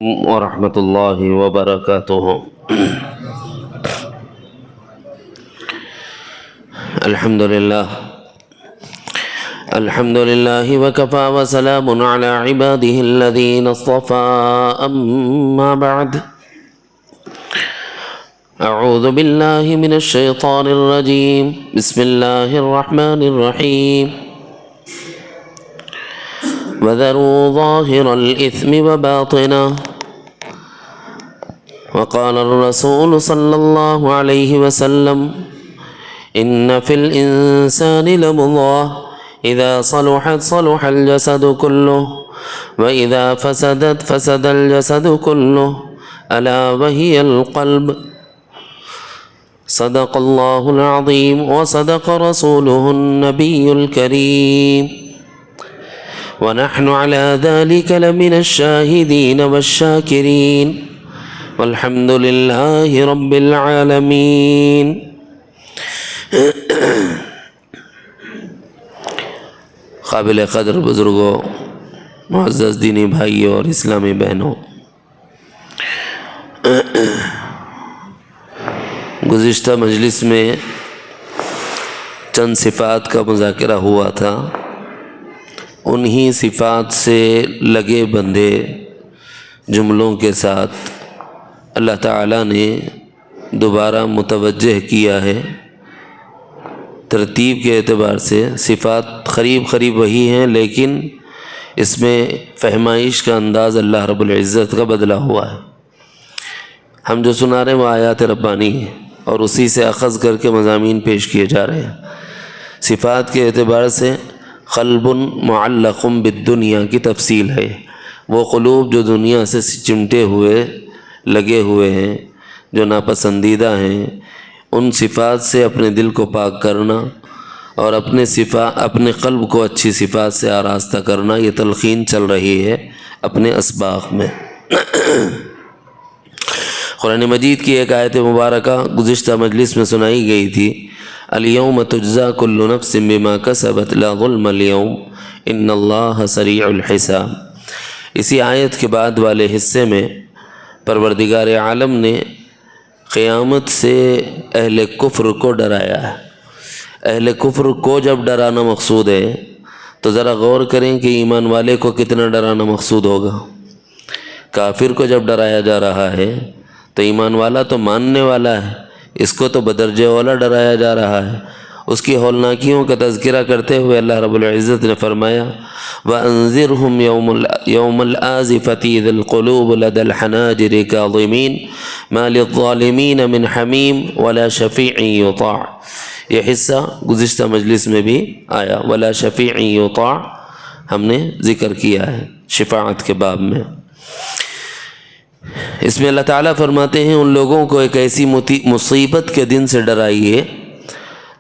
ورحمۃ اللہ وبرکاتہ۔ الحمد للہ وکفى وسلام علی عباده الذین اصطفى، اما بعد، اعوذ باللہ من الشیطان الرجیم، بسم اللہ الرحمن الرحیم۔ وذروا ظاہر الإثم وباطنه، وقال الرسول صلی اللہ علیہ وسلم: ان فی الانسان لمضغة اذا صلحت صلح الجسد كله واذا فسدت فسد الجسد كله الا وهي القلب۔ صدق اللہ العظیم وصدق رسوله النبی الکریم، ونحن على ذلك لمن الشاهدين والشاكرين، والحمد لله رب العالمين۔ قابل قدر بزرگوں، معزز دینی بھائیوں اور اسلامی بہنوں، گزشتہ مجلس میں چند صفات کا مذاکرہ ہوا تھا۔ انہی صفات سے لگے بندھے جملوں کے ساتھ اللہ تعالیٰ نے دوبارہ متوجہ کیا ہے۔ ترتیب کے اعتبار سے صفات قریب وہی ہیں، لیکن اس میں فہمائش کا انداز اللہ رب العزت کا بدلا ہوا ہے۔ ہم جو سنا رہے ہیں وہ آیات ربانی ہیں اور اسی سے اخذ کر کے مضامین پیش کیے جا رہے ہیں۔ صفات کے اعتبار سے قلب معلق بالدنیا کی تفصیل ہے، وہ قلوب جو دنیا سے چمٹے ہوئے لگے ہوئے ہیں، جو ناپسندیدہ ہیں، ان صفات سے اپنے دل کو پاک کرنا اور اپنے قلب کو اچھی صفات سے آراستہ کرنا، یہ تلقین چل رہی ہے اپنے اسباق میں۔ قرآن مجید کی ایک آیت مبارکہ گزشتہ مجلس میں سنائی گئی تھی: الیوم تجزا کل نفس بما کسبت لا ظلم اليوم ان اللہ سریع الحساب۔ اسی آیت کے بعد والے حصے میں پروردگار عالم نے قیامت سے اہل کفر کو ڈرایا ہے۔ اہل کفر کو جب ڈرانا مقصود ہے تو ذرا غور کریں کہ ایمان والے کو کتنا ڈرانا مقصود ہوگا۔ کافر کو جب ڈرایا جا رہا ہے تو ایمان والا تو ماننے والا ہے، اس کو تو بدرجہ اولا ڈرایا جا رہا ہے۔ اس کی ہولناکیوں کا تذکرہ کرتے ہوئے اللہ رب العزت نے فرمایا: وَأَنذِرْهُمْ يَوْمَ الْآزِفَةِ إِذِ الْقُلُوبُ لَدَى الْحَنَاجِرِ كَاظِمِينَ مَا لِلظَّالِمِينَ مِنْ حَمِيمٍ وَلَا شَفِيعٍ يُطَاعُ۔ یہ حصہ گزشتہ مجلس میں بھی آیا، وَلَا شَفِيعٍ يُطَاعُ ہم نے ذکر کیا ہے شفاعت کے باب میں۔ اس میں اللہ تعالیٰ فرماتے ہیں ان لوگوں کو ایک ایسی مصیبت کے دن سے ڈرائیے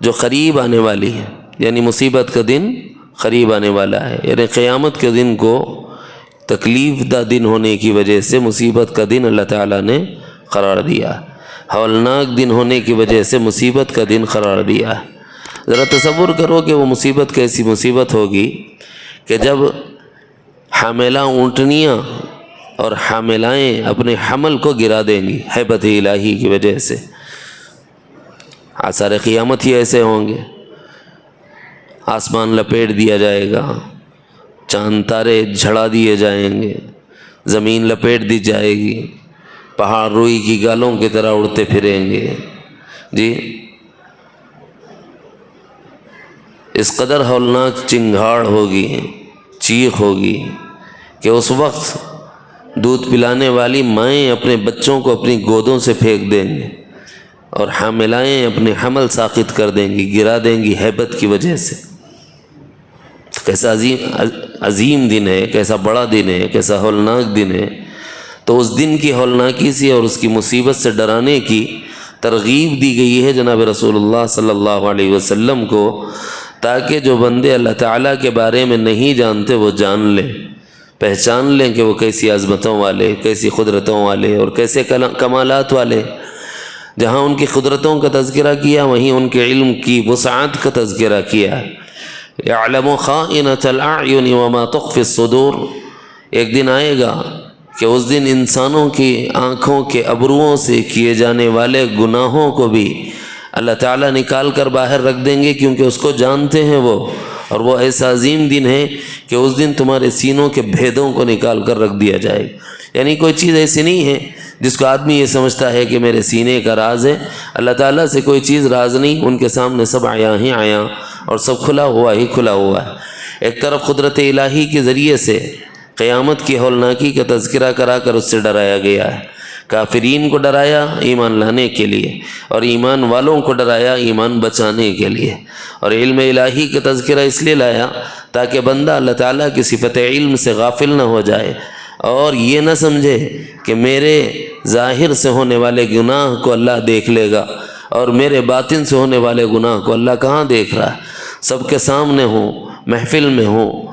جو قریب آنے والی ہے، یعنی مصیبت کا دن قریب آنے والا ہے، یعنی قیامت کے دن کو تکلیف دہ دن ہونے کی وجہ سے مصیبت کا دن اللہ تعالیٰ نے قرار دیا، ہولناک دن ہونے کی وجہ سے مصیبت کا دن قرار دیا۔ ذرا تصور کرو کہ وہ مصیبت کیسی مصیبت ہوگی کہ جب حاملہ اونٹنیاں اور حاملائیں اپنے حمل کو گرا دیں گی ہیبت الہی کی وجہ سے۔ آثار قیامت ہی ایسے ہوں گے، آسمان لپیٹ دیا جائے گا، چاند تارے جھڑا دیے جائیں گے، زمین لپیٹ دی جائے گی، پہاڑ روئی کی گالوں کی طرح اڑتے پھریں گے۔ جی، اس قدر ہولناک چنگھاڑ ہوگی، چیخ ہوگی کہ اس وقت دودھ پلانے والی مائیں اپنے بچوں کو اپنی گودوں سے پھینک دیں گے اور حاملائیں اپنے حمل ساقط کر دیں گی، گرا دیں گی ہیبت کی وجہ سے۔ کیسا عظیم دن ہے، کیسا بڑا دن ہے، کیسا ہولناک دن ہے۔ تو اس دن کی ہولناکی سے اور اس کی مصیبت سے ڈرانے کی ترغیب دی گئی ہے جناب رسول اللہ صلی اللہ علیہ وسلم کو، تاکہ جو بندے اللہ تعالیٰ کے بارے میں نہیں جانتے وہ جان لیں، پہچان لیں کہ وہ کیسی عظمتوں والے، کیسی قدرتوں والے اور کیسے کمالات والے۔ جہاں ان کی قدرتوں کا تذکرہ کیا وہیں ان کے علم کی وسعت کا تذکرہ کیا۔ یعلم خائنۃ الاعین وما تخفی الصدور، ایک دن آئے گا کہ اس دن انسانوں کی آنکھوں کے ابروؤں سے کیے جانے والے گناہوں کو بھی اللہ تعالیٰ نکال کر باہر رکھ دیں گے، کیونکہ اس کو جانتے ہیں وہ، اور وہ ایسا عظیم دن ہے کہ اس دن تمہارے سینوں کے بھیدوں کو نکال کر رکھ دیا جائے گا۔ یعنی کوئی چیز ایسی نہیں ہے جس کو آدمی یہ سمجھتا ہے کہ میرے سینے کا راز ہے، اللہ تعالیٰ سے کوئی چیز راز نہیں، ان کے سامنے سب عیاں ہی عیاں اور سب کھلا ہوا ہی کھلا ہوا ہے۔ ایک طرف قدرت الہی کے ذریعے سے قیامت کی ہولناکی کا تذکرہ کرا کر اس سے ڈرایا گیا ہے، کافرین کو ڈرایا ایمان لانے کے لیے، اور ایمان والوں کو ڈرایا ایمان بچانے کے لیے، اور علم الہی کا تذکرہ اس لیے لایا تاکہ بندہ اللہ تعالیٰ کی صفت علم سے غافل نہ ہو جائے اور یہ نہ سمجھے کہ میرے ظاہر سے ہونے والے گناہ کو اللہ دیکھ لے گا اور میرے باطن سے ہونے والے گناہ کو اللہ کہاں دیکھ رہا ہے، سب کے سامنے ہوں، محفل میں ہوں،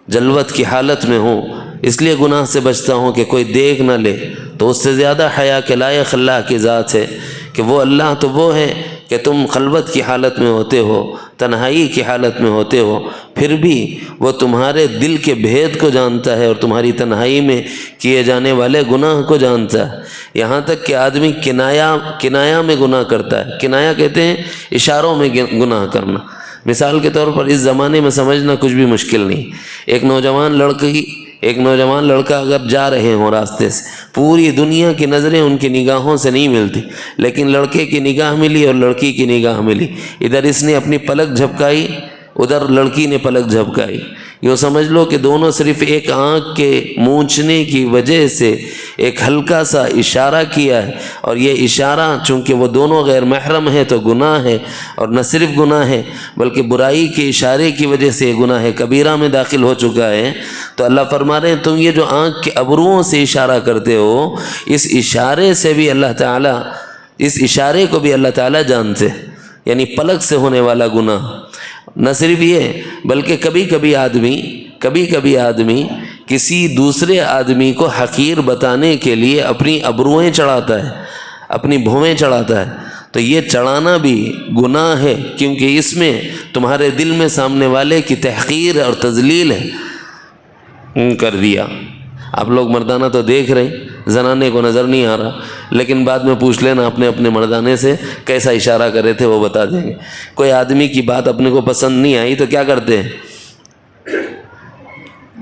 جلوت کی حالت میں ہوں، اس لیے گناہ سے بچتا ہوں کہ کوئی دیکھ نہ لے۔ تو اس سے زیادہ حیا کے لائق اللہ کی ذات ہے کہ وہ اللہ تو وہ ہے کہ تم خلوت کی حالت میں ہوتے ہو، تنہائی کی حالت میں ہوتے ہو، پھر بھی وہ تمہارے دل کے بھید کو جانتا ہے اور تمہاری تنہائی میں کیے جانے والے گناہ کو جانتا ہے۔ یہاں تک کہ آدمی کنایا میں گناہ کرتا ہے، کنایا کہتے ہیں اشاروں میں گناہ کرنا۔ مثال کے طور پر اس زمانے میں سمجھنا کچھ بھی مشکل نہیں، ایک نوجوان لڑکا اگر جا رہے ہوں راستے سے، پوری دنیا کی نظریں ان کی نگاہوں سے نہیں ملتی، لیکن لڑکے کی نگاہ ملی اور لڑکی کی نگاہ ملی، ادھر اس نے اپنی پلک جھپکائی، ادھر لڑکی نے پلک جھپکائی، یوں سمجھ لو کہ دونوں صرف ایک آنکھ کے مونچھنے کی وجہ سے ایک ہلکا سا اشارہ کیا ہے، اور یہ اشارہ چونکہ وہ دونوں غیر محرم ہیں تو گناہ ہے، اور نہ صرف گناہ ہے بلکہ برائی کے اشارے کی وجہ سے گناہ کبیرہ میں داخل ہو چکا ہے۔ تو اللہ فرما رہے ہیں تم یہ جو آنکھ کے ابروؤں سے اشارہ کرتے ہو، اس اشارے سے بھی اللہ تعالیٰ، اس اشارے کو بھی اللہ تعالیٰ جانتے ہیں، یعنی پلک سے ہونے والا گناہ۔ نہ صرف یہ بلکہ کبھی کبھی آدمی کسی دوسرے آدمی کو حقیر بتانے کے لیے اپنی ابروئیں چڑھاتا ہے، اپنی بھویں چڑھاتا ہے، تو یہ چڑھانا بھی گناہ ہے، کیونکہ اس میں تمہارے دل میں سامنے والے کی تحقیر اور تذلیل ہے کر دیا۔ آپ لوگ مردانہ تو دیکھ رہے ہیں، زنانے کو نظر نہیں آ رہا، لیکن بعد میں پوچھ لینا اپنے مردانے سے کیسا اشارہ کر رہے تھے، وہ بتا دیں گے۔ کوئی آدمی کی بات اپنے کو پسند نہیں آئی تو کیا کرتے ہیں،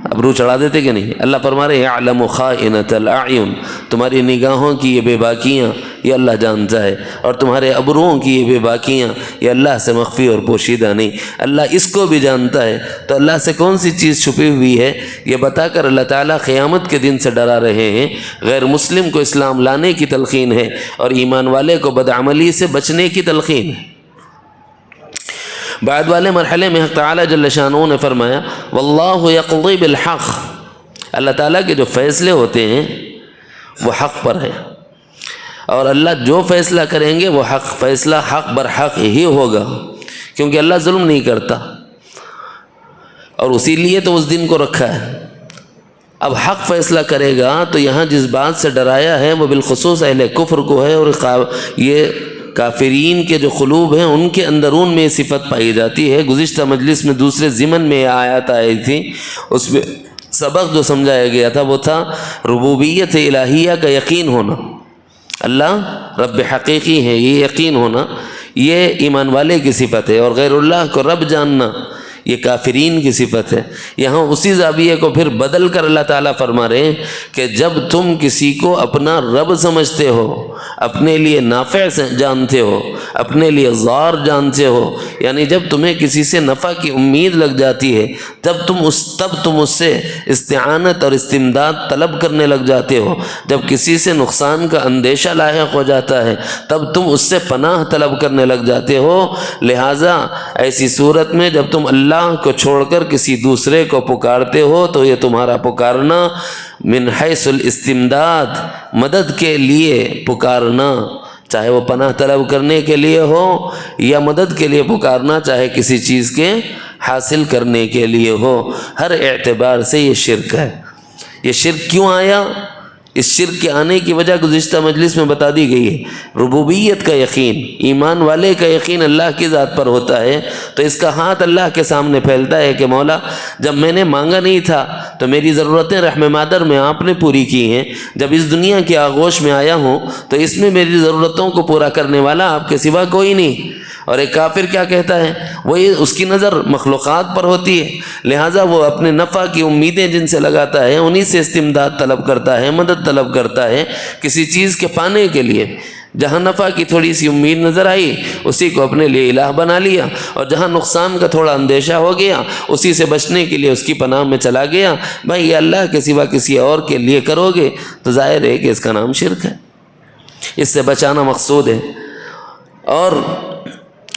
ابرو چڑھا دیتے کہ نہیں؟ اللہ فرما رہے یعلم خائنۃ الاعین، تمہاری نگاہوں کی یہ بے باکیاں یہ اللہ جانتا ہے، اور تمہارے ابروؤں کی یہ بے باکیاں یہ اللہ سے مخفی اور پوشیدہ نہیں، اللہ اس کو بھی جانتا ہے۔ تو اللہ سے کون سی چیز چھپی ہوئی ہے یہ بتا کر اللہ تعالیٰ قیامت کے دن سے ڈرا رہے ہیں۔ غیر مسلم کو اسلام لانے کی تلقین ہے اور ایمان والے کو بدعملی سے بچنے کی تلقین ہے۔ بعد والے مرحلے میں حق تعالیٰ جل شانہ نے فرمایا واللہ یقضی بالحق، اللہ تعالیٰ کے جو فیصلے ہوتے ہیں وہ حق پر ہیں، اور اللہ جو فیصلہ کریں گے وہ فیصلہ حق برحق ہی ہوگا، کیونکہ اللہ ظلم نہیں کرتا، اور اسی لیے تو اس دن کو رکھا ہے۔ اب حق فیصلہ کرے گا تو یہاں جس بات سے ڈرایا ہے وہ بالخصوص اہل کفر کو ہے، اور یہ کافرین کے جو قلوب ہیں ان کے اندرون میں یہ صفت پائی جاتی ہے۔ گزشتہ مجلس میں دوسرے ضمن میں یہ آیات آئی تھی، اس میں سبق جو سمجھایا گیا تھا وہ تھا ربوبیت الہیہ کا یقین ہونا، اللہ رب حقیقی ہے یہ یقین ہونا، یہ ایمان والے کی صفت ہے، اور غیر اللہ کو رب جاننا یہ کافرین کی صفت ہے۔ یہاں اسی زاویے کو پھر بدل کر اللہ تعالیٰ فرما رہے ہیں کہ جب تم کسی کو اپنا رب سمجھتے ہو، اپنے لیے نافع جانتے ہو، اپنے لیے ضار جانتے ہو، یعنی جب تمہیں کسی سے نفع کی امید لگ جاتی ہے تب تم اس سے استعانت اور استمداد طلب کرنے لگ جاتے ہو، جب کسی سے نقصان کا اندیشہ لاحق ہو جاتا ہے تب تم اس سے پناہ طلب کرنے لگ جاتے ہو۔ لہٰذا ایسی صورت میں جب تم اللہ کو چھوڑ کر کسی دوسرے کو پکارتے ہو تو یہ تمہارا پکارنا من حیث الاستمداد، مدد کے لیے پکارنا، چاہے وہ پناہ طلب کرنے کے لیے ہو یا مدد کے لیے پکارنا چاہے کسی چیز کے حاصل کرنے کے لیے ہو، ہر اعتبار سے یہ شرک ہے۔ یہ شرک کیوں آیا؟ اس شرک کے آنے کی وجہ گزشتہ مجلس میں بتا دی گئی ہے۔ ربوبیت کا یقین، ایمان والے کا یقین اللہ کی ذات پر ہوتا ہے تو اس کا ہاتھ اللہ کے سامنے پھیلتا ہے کہ مولا جب میں نے مانگا نہیں تھا تو میری ضرورتیں رحم مادر میں آپ نے پوری کی ہیں، جب اس دنیا کی آغوش میں آیا ہوں تو اس میں میری ضرورتوں کو پورا کرنے والا آپ کے سوا کوئی نہیں۔ اور ایک کافر کیا کہتا ہے، وہ اس کی نظر مخلوقات پر ہوتی ہے، لہٰذا وہ اپنے نفع کی امیدیں جن سے لگاتا ہے انہی سے استمداد طلب کرتا ہے، مدد طلب کرتا ہے کسی چیز کے پانے کے لیے۔ جہاں نفع کی تھوڑی سی امید نظر آئی اسی کو اپنے لیے الہ بنا لیا، اور جہاں نقصان کا تھوڑا اندیشہ ہو گیا اسی سے بچنے کے لیے اس کی پناہ میں چلا گیا۔ بھائی یہ اللہ کے سوا کسی اور کے لیے کرو گے تو ظاہر ہے کہ اس کا نام شرک ہے، اس سے بچانا مقصود ہے۔ اور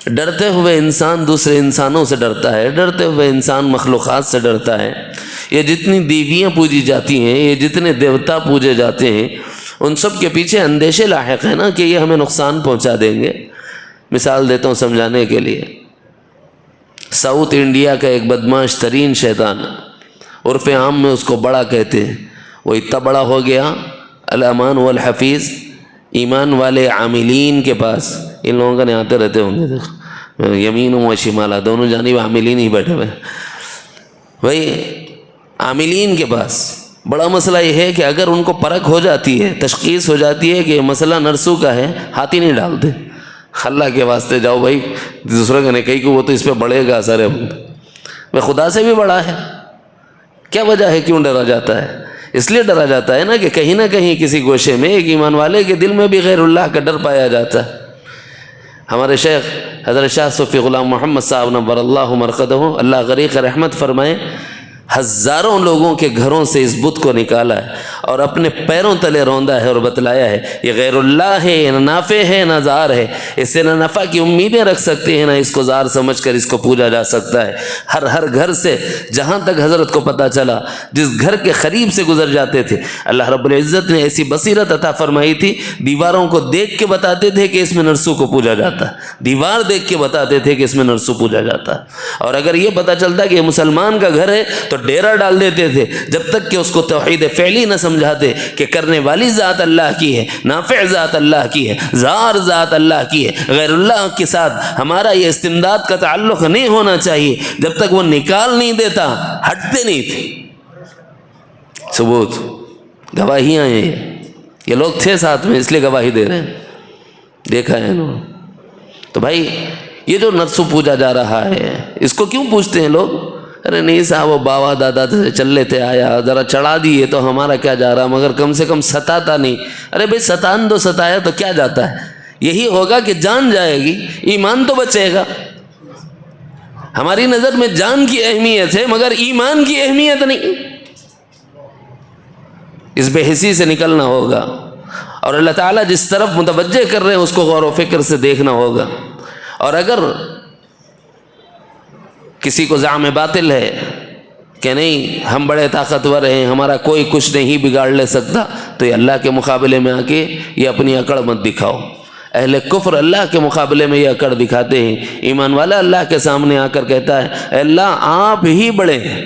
ڈرتے ہوئے انسان دوسرے انسانوں سے ڈرتا ہے، ڈرتے ہوئے انسان مخلوقات سے ڈرتا ہے۔ یہ جتنی دیویاں پوجی جاتی ہیں، یہ جتنے دیوتا پوجے جاتے ہیں، ان سب کے پیچھے اندیشے لاحق ہیں نا کہ یہ ہمیں نقصان پہنچا دیں گے۔ مثال دیتا ہوں سمجھانے کے لیے، ساؤتھ انڈیا کا ایک بدماش ترین شیطان، عرف عام میں اس کو بڑا کہتے ہیں، وہ اتنا بڑا ہو گیا، الامان والحفیظ، ایمان والے عاملین کے پاس، ان لوگوں کا نہیں آتے رہتے ہوں گے، یمین و شمالہ دونوں جانب عاملین ہی بیٹھے ہوئے۔ بھائی عاملین کے پاس بڑا مسئلہ یہ ہے کہ اگر ان کو پرکھ ہو جاتی ہے، تشخیص ہو جاتی ہے کہ یہ مسئلہ نرسو کا ہے، ہاتھ ہی نہیں ڈالتے۔ اللہ کے واسطے جاؤ بھائی، دوسرے کا نہیں کہیں کہ وہ تو اس پہ بڑھے گا اثر ہے، وہ خدا سے بھی بڑا ہے۔ کیا وجہ ہے کیوں ڈرا جاتا ہے؟ اس لیے ڈرا جاتا ہے نا کہ کہیں نہ کہیں کسی گوشے میں ایک ایمان والے کے دل میں بھی غیر اللہ کا ڈر پایا جاتا ہے۔ ہمارے شیخ حضرت شاہ صوفی غلام محمد صاحب نور اللہ مرقدہ، اللہ غریق رحمت فرمائے، ہزاروں لوگوں کے گھروں سے اس بت کو نکالا ہے اور اپنے پیروں تلے روندا ہے اور بتلایا ہے یہ غیر اللہ ہے، نہ نافع ہے نہ زار ہے، اس سے نہ نفع کی امیدیں رکھ سکتے ہیں نہ اس کو زار سمجھ کر اس کو پوجا جا سکتا ہے۔ ہر گھر سے جہاں تک حضرت کو پتہ چلا، جس گھر کے قریب سے گزر جاتے تھے، اللہ رب العزت نے ایسی بصیرت عطا فرمائی تھی، دیواروں کو دیکھ کے بتاتے تھے کہ اس میں نرسو کو پوجا جاتا ہے، دیوار دیکھ کے بتاتے تھے کہ اس میں نرسو پوجا جاتا ہے۔ اور اگر یہ پتہ چلتا کہ یہ مسلمان کا گھر ہے تو ڈیرا ڈال دیتے تھے، جب تک کہ اس کو توحید فعلی نہ سمجھاتے کہ کرنے والی ذات اللہ کی ہے، نافع ذات اللہ کی ہے، زار ذات اللہ کی ہے، غیر اللہ کے ساتھ ہمارا یہ استمداد کا تعلق نہیں ہونا چاہیے، جب تک وہ نکال نہیں دیتا ہٹتے نہیں تھے۔ ثبوت گواہیاں ہیں، یہ لوگ تھے ساتھ میں اس لیے گواہی دے رہے ہیں، دیکھا ہے نا۔ تو بھائی یہ جو نرسو پوجا جا رہا ہے اس کو کیوں پوچھتے ہیں لوگ؟ ارے نہیں صاحب وہ باوا دادا سے چل لیتے آیا، ذرا چڑھا دیے تو ہمارا کیا جا رہا، مگر کم سے کم ستاتا نہیں۔ ارے بھائی ستان دو، ستایا تو کیا جاتا ہے؟ یہی ہوگا کہ جان جائے گی، ایمان تو بچے گا۔ ہماری نظر میں جان کی اہمیت ہے مگر ایمان کی اہمیت نہیں، اس بے حسی سے نکلنا ہوگا، اور اللہ تعالیٰ جس طرف متوجہ کر رہے ہیں اس کو غور و فکر سے دیکھنا ہوگا۔ اور اگر کسی کو زعم باطل ہے کہ نہیں ہم بڑے طاقتور ہیں، ہمارا کوئی کچھ نہیں بگاڑ لے سکتا، تو یہ اللہ کے مقابلے میں آ کے یہ اپنی اکڑ مت دکھاؤ۔ اہل کفر اللہ کے مقابلے میں یہ اکڑ دکھاتے ہیں، ایمان والا اللہ کے سامنے آ کر کہتا ہے اے اللہ آپ ہی بڑے ہیں،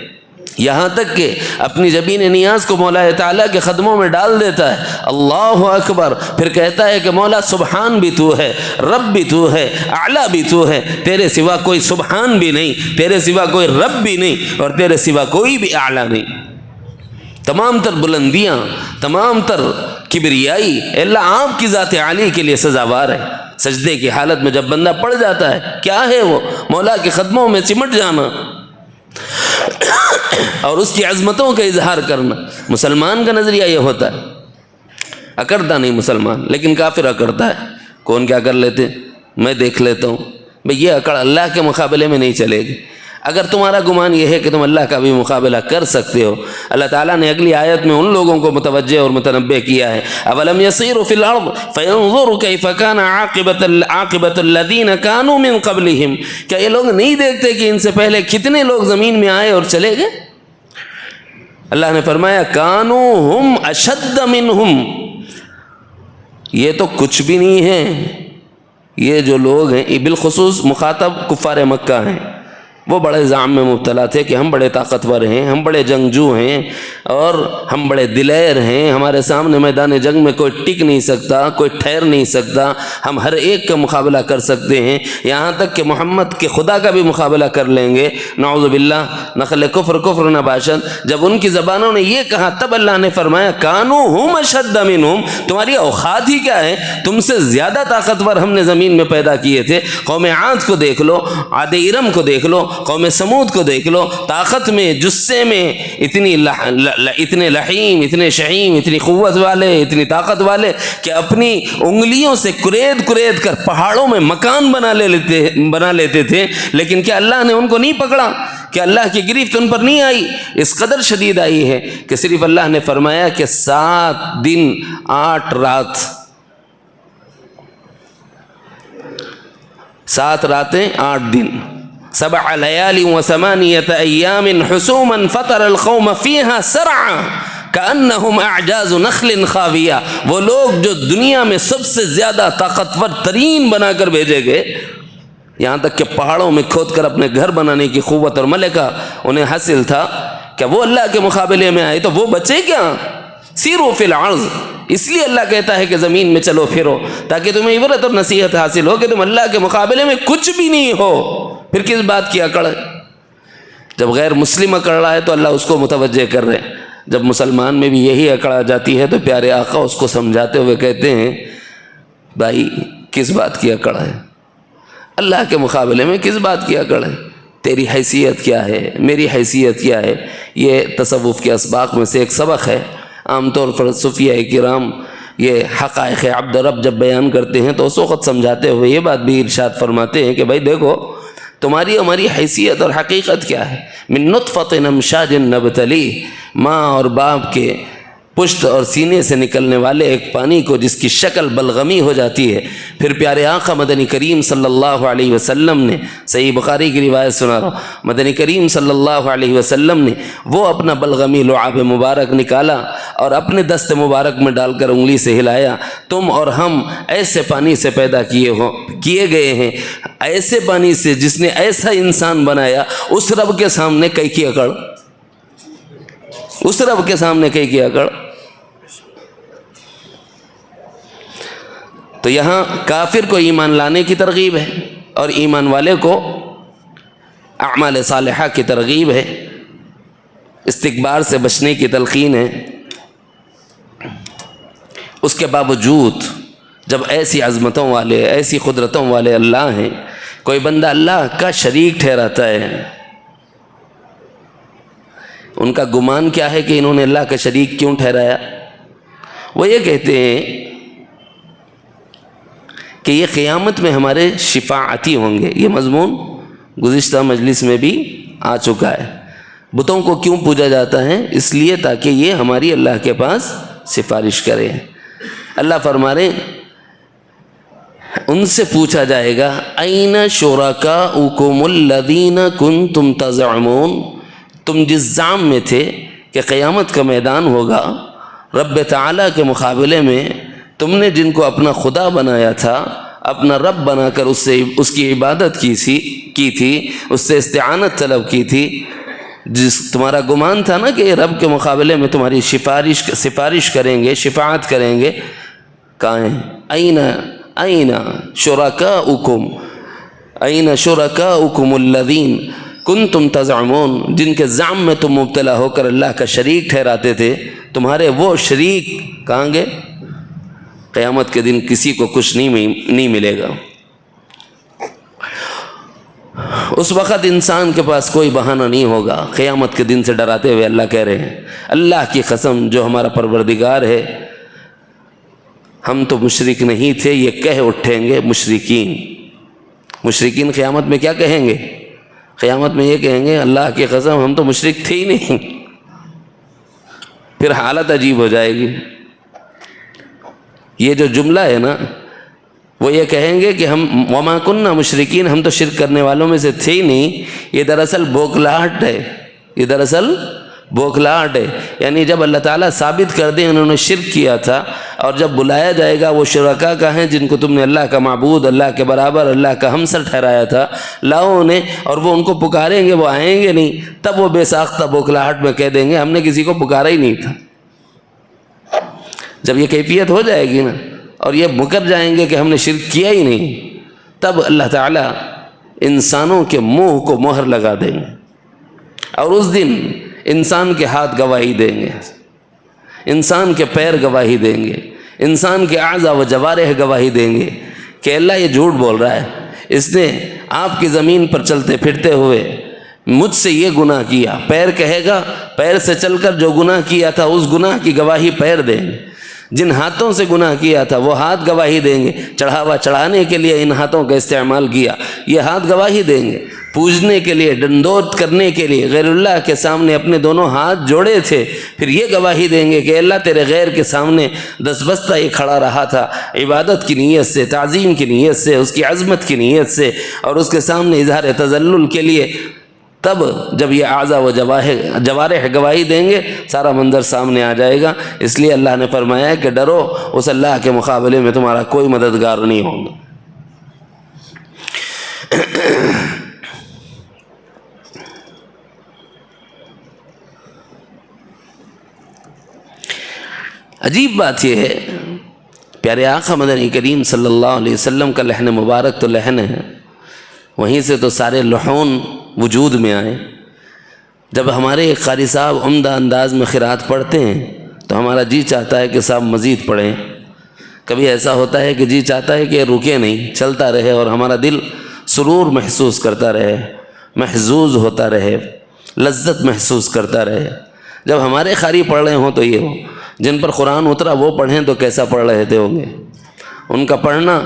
یہاں تک کہ اپنی جبین نیاز کو مولا تعالیٰ کے قدموں میں ڈال دیتا ہے، اللہ اکبر، پھر کہتا ہے کہ مولا سبحان بھی تو ہے، رب بھی تو ہے، اعلیٰ بھی تو ہے، تیرے سوا کوئی سبحان بھی نہیں، تیرے سوا کوئی رب بھی نہیں، اور تیرے سوا کوئی بھی اعلیٰ نہیں۔ تمام تر بلندیاں، تمام تر کبریائی اللہ آپ کی ذات عالی کے لیے سزاوار ہے۔ سجدے کی حالت میں جب بندہ پڑ جاتا ہے، کیا ہے وہ؟ مولا کے قدموں میں سمٹ جانا اور اس کی عظمتوں کا اظہار کرنا۔ مسلمان کا نظریہ یہ ہوتا ہے، اکڑتا نہیں مسلمان، لیکن کافر اکڑتا ہے۔ کون کیا کر لیتے میں دیکھ لیتا ہوں، بھئی یہ اکڑ اللہ کے مقابلے میں نہیں چلے گی۔ اگر تمہارا گمان یہ ہے کہ تم اللہ کا بھی مقابلہ کر سکتے ہو، اللہ تعالیٰ نے اگلی آیت میں ان لوگوں کو متوجہ اور متنبہ کیا ہے، اولم یسیروا فی الارض فینظروا کیف کان عاقبۃ الذین کانوا من قبلہم، کیا یہ لوگ نہیں دیکھتے کہ ان سے پہلے کتنے لوگ زمین میں آئے اور چلے گئے؟ اللہ نے فرمایا کانوا ہم اشد منہم، یہ تو کچھ بھی نہیں ہے، یہ جو لوگ ہیں بالخصوص مخاطب کفار مکہ ہیں، وہ بڑے زعم میں مبتلا تھے کہ ہم بڑے طاقتور ہیں، ہم بڑے جنگجو ہیں اور ہم بڑے دلیر ہیں، ہمارے سامنے میدان جنگ میں کوئی ٹک نہیں سکتا، کوئی ٹھہر نہیں سکتا، ہم ہر ایک کا مقابلہ کر سکتے ہیں، یہاں تک کہ محمد کے خدا کا بھی مقابلہ کر لیں گے۔ نعوذ باللہ، نخل کفر کفر نباشد۔ جب ان کی زبانوں نے یہ کہا تب اللہ نے فرمایا کانوا ہم اشد منہم، تمہاری اوقات ہی کیا ہے، تم سے زیادہ طاقتور ہم نے زمین میں پیدا کیے تھے۔ قوم عاد کو دیکھ لو، عاد ارم کو دیکھ لو، قوم سمود کو دیکھ لو، طاقت میں، جسے میں اتنے لحیم، اتنے شحیم، اتنی قوت والے، اتنی طاقت والے کہ اپنی انگلیوں سے کرید کرید کر پہاڑوں میں مکان بنا لیتے تھے، لیکن کیا اللہ نے ان کو نہیں پکڑا؟ کہ اللہ کی گرفت ان پر نہیں آئی؟ اس قدر شدید آئی ہے کہ صرف اللہ نے فرمایا کہ 7 دن 8 رات، 7 راتیں 8 دن، 7 لیال و 8 ایام حسوما فطر القوم فیہا سرعا کأنہم اعجاز نخل خاویہ، وہ لوگ جو دنیا میں سب سے زیادہ طاقتور ترین بنا کر بھیجے گئے، یہاں تک کہ پہاڑوں میں کھود کر اپنے گھر بنانے کی قوت اور ملکہ انہیں حاصل تھا، کہ وہ اللہ کے مقابلے میں آئے تو وہ بچے کیا؟ سیرو فی الارض، اس لیے اللہ کہتا ہے کہ زمین میں چلو پھرو، تاکہ تمہیں عبرت اور نصیحت حاصل ہو کہ تم اللہ کے مقابلے میں کچھ بھی نہیں ہو، پھر کس بات کی اکڑ ہے؟ جب غیر مسلم اکڑ رہا ہے تو اللہ اس کو متوجہ کر رہے ہیں، جب مسلمان میں بھی یہی اکڑ آ جاتی ہے تو پیارے آقا اس کو سمجھاتے ہوئے کہتے ہیں بھائی کس بات کی اکڑ ہے؟ اللہ کے مقابلے میں کس بات کی اکڑ ہے؟ تیری حیثیت کیا ہے، میری حیثیت کیا ہے؟ یہ تصوف کے اسباق میں سے ایک سبق ہے۔ عام طور پر صوفیہ کرام یہ حقائق عبد رب جب بیان کرتے ہیں تو اس وقت سمجھاتے ہوئے یہ بات بھی ارشاد فرماتے ہیں کہ بھائی دیکھو تمہاری ہماری حیثیت اور حقیقت کیا ہے؟ من نطفۃ امشاج نبتلی، ماں اور باپ کے پشت اور سینے سے نکلنے والے ایک پانی کو جس کی شکل بلغمی ہو جاتی ہے، پھر پیارے آقا مدنی کریم صلی اللہ علیہ وسلم نے، صحیح بخاری کی روایت سنا رہا ہوں، مدنی کریم صلی اللہ علیہ وسلم نے وہ اپنا بلغمی لعاب مبارک نکالا اور اپنے دست مبارک میں ڈال کر انگلی سے ہلایا، تم اور ہم ایسے پانی سے پیدا کیے گئے ہیں، ایسے پانی سے جس نے ایسا انسان بنایا، اس رب کے سامنے کئی کی اکڑ، اس رب کے سامنے کئی کی اکڑ۔ تو یہاں کافر کو ایمان لانے کی ترغیب ہے اور ایمان والے کو اعمال صالحہ کی ترغیب ہے، استکبار سے بچنے کی تلقین ہے۔ اس کے باوجود جب ایسی عظمتوں والے، ایسی قدرتوں والے اللہ ہیں، کوئی بندہ اللہ کا شریک ٹھہراتا ہے، ان کا گمان کیا ہے کہ انہوں نے اللہ کا شریک کیوں ٹھہرایا؟ وہ یہ کہتے ہیں کہ یہ قیامت میں ہمارے شفاعتی ہوں گے۔ یہ مضمون گزشتہ مجلس میں بھی آ چکا ہے۔ بتوں کو کیوں پوجا جاتا ہے؟ اس لیے تاکہ یہ ہماری اللہ کے پاس سفارش کرے۔ اللہ فرما رہے ان سے پوچھا جائے گا این شرکاؤکم الذین کنتم تزعمون، تم جس زعم میں تھے کہ قیامت کا میدان ہوگا، رب تعالیٰ کے مقابلے میں تم نے جن کو اپنا خدا بنایا تھا، اپنا رب بنا کر اس کی عبادت کی تھی، اس سے استعانت طلب کی تھی، جس تمہارا گمان تھا نا کہ یہ رب کے مقابلے میں تمہاری سفارش کریں گے، شفاعت کریں گے، کہاں ہیں؟ این شرکاؤکم الذین کنتم تزعمون، جن کے زعم میں تم مبتلا ہو کر اللہ کا شریک ٹھہراتے تھے، تمہارے وہ شریک کہاں گے؟ قیامت کے دن کسی کو کچھ نہیں ملے گا۔ اس وقت انسان کے پاس کوئی بہانہ نہیں ہوگا۔ قیامت کے دن سے ڈراتے ہوئے اللہ کہہ رہے ہیں اللہ کی قسم جو ہمارا پروردگار ہے، ہم تو مشرک نہیں تھے، یہ کہہ اٹھیں گے مشرکین قیامت میں کیا کہیں گے؟ قیامت میں یہ کہیں گے اللہ کی قسم ہم تو مشرک تھے ہی نہیں۔ پھر حالت عجیب ہو جائے گی۔ یہ جو جملہ ہے نا، وہ یہ کہیں گے کہ ہم وما کننا مشرکین، ہم تو شرک کرنے والوں میں سے تھے ہی نہیں۔ یہ دراصل بوکھلاہٹ ہے، یہ دراصل بوکھلاہٹ ہے۔ یعنی جب اللہ تعالیٰ ثابت کر دیں انہوں نے شرک کیا تھا اور جب بلایا جائے گا وہ شرکا کا ہیں جن کو تم نے اللہ کا معبود، اللہ کے برابر، اللہ کا ہمسر ٹھہرایا تھا، لاؤ انہیں، اور وہ ان کو پکاریں گے، وہ آئیں گے نہیں، تب وہ بے ساختہ بوکھلاہٹ میں کہہ دیں گے ہم نے کسی کو پکارا ہی نہیں تھا۔ جب یہ کیفیت ہو جائے گی نا اور یہ مکر جائیں گے کہ ہم نے شرک کیا ہی نہیں، تب اللہ تعالیٰ انسانوں کے منہ کو مہر لگا دیں گے، اور اس دن انسان کے ہاتھ گواہی دیں گے، انسان کے پیر گواہی دیں گے، انسان کے اعضاء و جوارح گواہی دیں گے کہ اللہ یہ جھوٹ بول رہا ہے، اس نے آپ کی زمین پر چلتے پھرتے ہوئے مجھ سے یہ گناہ کیا۔ پیر کہے گا، پیر سے چل کر جو گناہ کیا تھا اس گناہ کی گواہی پیر دیں گے، جن ہاتھوں سے گناہ کیا تھا وہ ہاتھ گواہی دیں گے، چڑھاوا چڑھانے کے لیے ان ہاتھوں کا استعمال کیا، یہ ہاتھ گواہی دیں گے، پوجنے کے لیے، ڈنڈوت کرنے کے لیے غیر اللہ کے سامنے اپنے دونوں ہاتھ جوڑے تھے، پھر یہ گواہی دیں گے کہ اللہ تیرے غیر کے سامنے دستبستہ یہ کھڑا رہا تھا، عبادت کی نیت سے، تعظیم کی نیت سے، اس کی عظمت کی نیت سے، اور اس کے سامنے اظہار تذلل کے لیے۔ تب جب یہ اعضاء و جوارح گواہی دیں گے سارا منظر سامنے آ جائے گا۔ اس لیے اللہ نے فرمایا ہے کہ ڈرو، اس اللہ کے مقابلے میں تمہارا کوئی مددگار نہیں ہوگا۔ عجیب بات یہ ہے، پیارے آقا مدنی کریم صلی اللہ علیہ وسلم کا لحن مبارک تو لحن ہے، وہیں سے تو سارے لحون وجود میں آئے۔ جب ہمارے ایک قاری صاحب عمدہ انداز میں قرات پڑھتے ہیں تو ہمارا جی چاہتا ہے کہ صاحب مزید پڑھیں، کبھی ایسا ہوتا ہے کہ جی چاہتا ہے کہ رکے نہیں، چلتا رہے اور ہمارا دل سرور محسوس کرتا رہے، محظوظ ہوتا رہے، لذت محسوس کرتا رہے۔ جب ہمارے قاری پڑھ رہے ہوں تو یہ ہو، جن پر قرآن اترا وہ پڑھیں تو کیسا پڑھ رہے تھے ہوں گے؟ ان کا پڑھنا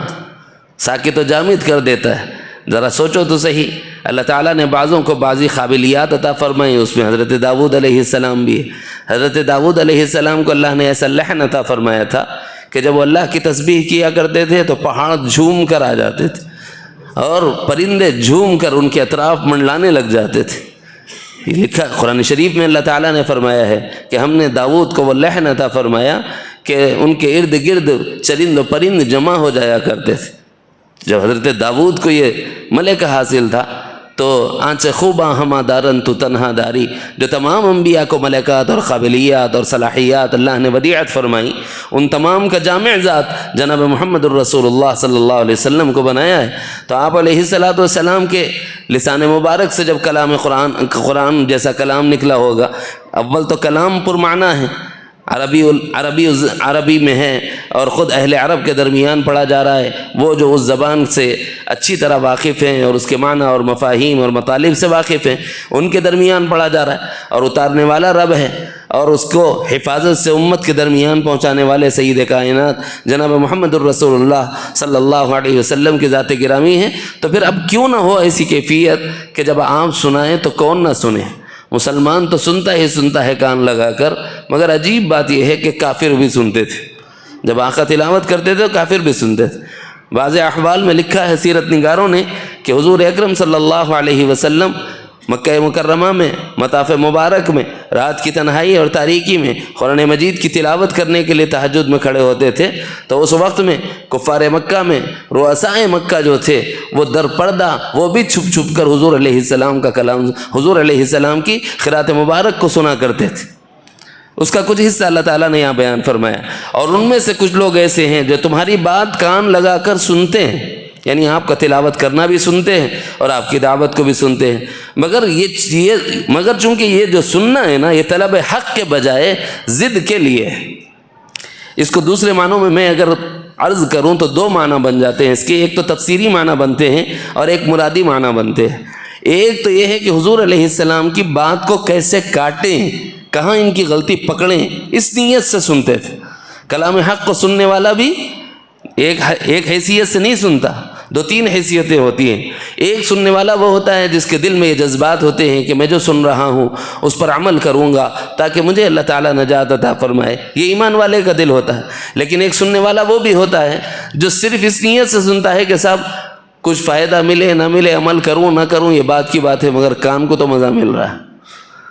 ساکت و جامد کر دیتا ہے۔ ذرا سوچو تو صحیح، اللہ تعالیٰ نے بعضوں کو بعضی قابلیات عطا فرمائی، اس میں حضرت داؤد علیہ السلام بھی ہے۔ حضرت داؤد علیہ السلام کو اللہ نے ایسا لحن عطا فرمایا تھا کہ جب وہ اللہ کی تسبیح کیا کرتے تھے تو پہاڑ جھوم کر آ جاتے تھے اور پرندے جھوم کر ان کے اطراف منڈلانے لگ جاتے تھے۔ یہ لکھا قرآن شریف میں اللہ تعالیٰ نے فرمایا ہے کہ ہم نے داؤد کو وہ لحن عطا فرمایا کہ ان کے ارد گرد چرند و پرند جمع ہو جایا کرتے تھے۔ جب حضرت داؤد کو یہ ملکہ حاصل تھا تو آنچ خوباں ہما دارن تو تنہا داری، جو تمام انبیاء کو ملکات اور قابلیات اور صلاحیات اللہ نے ودیعت فرمائی، ان تمام کا جامع ذات جناب محمد الرسول اللہ صلی اللہ علیہ وسلم کو بنایا ہے۔ تو آپ علیہ السلام کے لسان مبارک سے جب کلام قرآن جیسا کلام نکلا ہوگا، اول تو کلام پرمعنی ہے، عربی میں ہے اور خود اہل عرب کے درمیان پڑھا جا رہا ہے، وہ جو اس زبان سے اچھی طرح واقف ہیں اور اس کے معنی اور مفاہیم اور مطالب سے واقف ہیں، ان کے درمیان پڑھا جا رہا ہے، اور اتارنے والا رب ہے اور اس کو حفاظت سے امت کے درمیان پہنچانے والے سید کائنات جناب محمد الرسول اللہ صلی اللہ علیہ وسلم کی ذات گرامی ہیں۔ تو پھر اب کیوں نہ ہو ایسی کیفیت کہ جب آپ سنائیں تو کون نہ سنے؟ مسلمان تو سنتا ہی سنتا ہے کان لگا کر، مگر عجیب بات یہ ہے کہ کافر بھی سنتے تھے، جب آقا تلاوت کرتے تھے تو کافر بھی سنتے تھے۔ بعض احوال میں لکھا ہے سیرت نگاروں نے کہ حضور اکرم صلی اللہ علیہ وسلم مکہ مکرمہ میں مطاف مبارک میں رات کی تنہائی اور تاریکی میں قرآن مجید کی تلاوت کرنے کے لیے تہجد میں کھڑے ہوتے تھے، تو اس وقت میں کفار مکہ میں رؤسائے مکہ جو تھے وہ در پردہ وہ بھی چھپ چھپ کر حضور علیہ السلام کا کلام، حضور علیہ السلام کی قرات مبارک کو سنا کرتے تھے۔ اس کا کچھ حصہ اللہ تعالیٰ نے یہاں بیان فرمایا، اور ان میں سے کچھ لوگ ایسے ہیں جو تمہاری بات کان لگا کر سنتے ہیں، یعنی آپ کا تلاوت کرنا بھی سنتے ہیں اور آپ کی دعوت کو بھی سنتے ہیں، مگر چونکہ یہ جو سننا ہے نا، یہ طلب حق کے بجائے ضد کے لیے ہے۔ اس کو دوسرے معنوں میں اگر عرض کروں تو دو معنی بن جاتے ہیں اس کے، ایک تو تفسیری معنی بنتے ہیں اور ایک مرادی معنی بنتے ہیں۔ ایک تو یہ ہے کہ حضور علیہ السلام کی بات کو کیسے کاٹیں، کہاں ان کی غلطی پکڑیں، اس نیت سے سنتے تھے۔ کلام حق کو سننے والا بھی ایک حیثیت سے نہیں سنتا، دو تین حیثیتیں ہوتی ہیں۔ ایک سننے والا وہ ہوتا ہے جس کے دل میں یہ جذبات ہوتے ہیں کہ میں جو سن رہا ہوں اس پر عمل کروں گا تاکہ مجھے اللہ تعالیٰ نجات عطا فرمائے، یہ ایمان والے کا دل ہوتا ہے۔ لیکن ایک سننے والا وہ بھی ہوتا ہے جو صرف اس نیت سے سنتا ہے کہ صاحب کچھ فائدہ ملے نہ ملے، عمل کروں نہ کروں یہ بات کی بات ہے، مگر کان کو تو مزہ مل رہا ہے،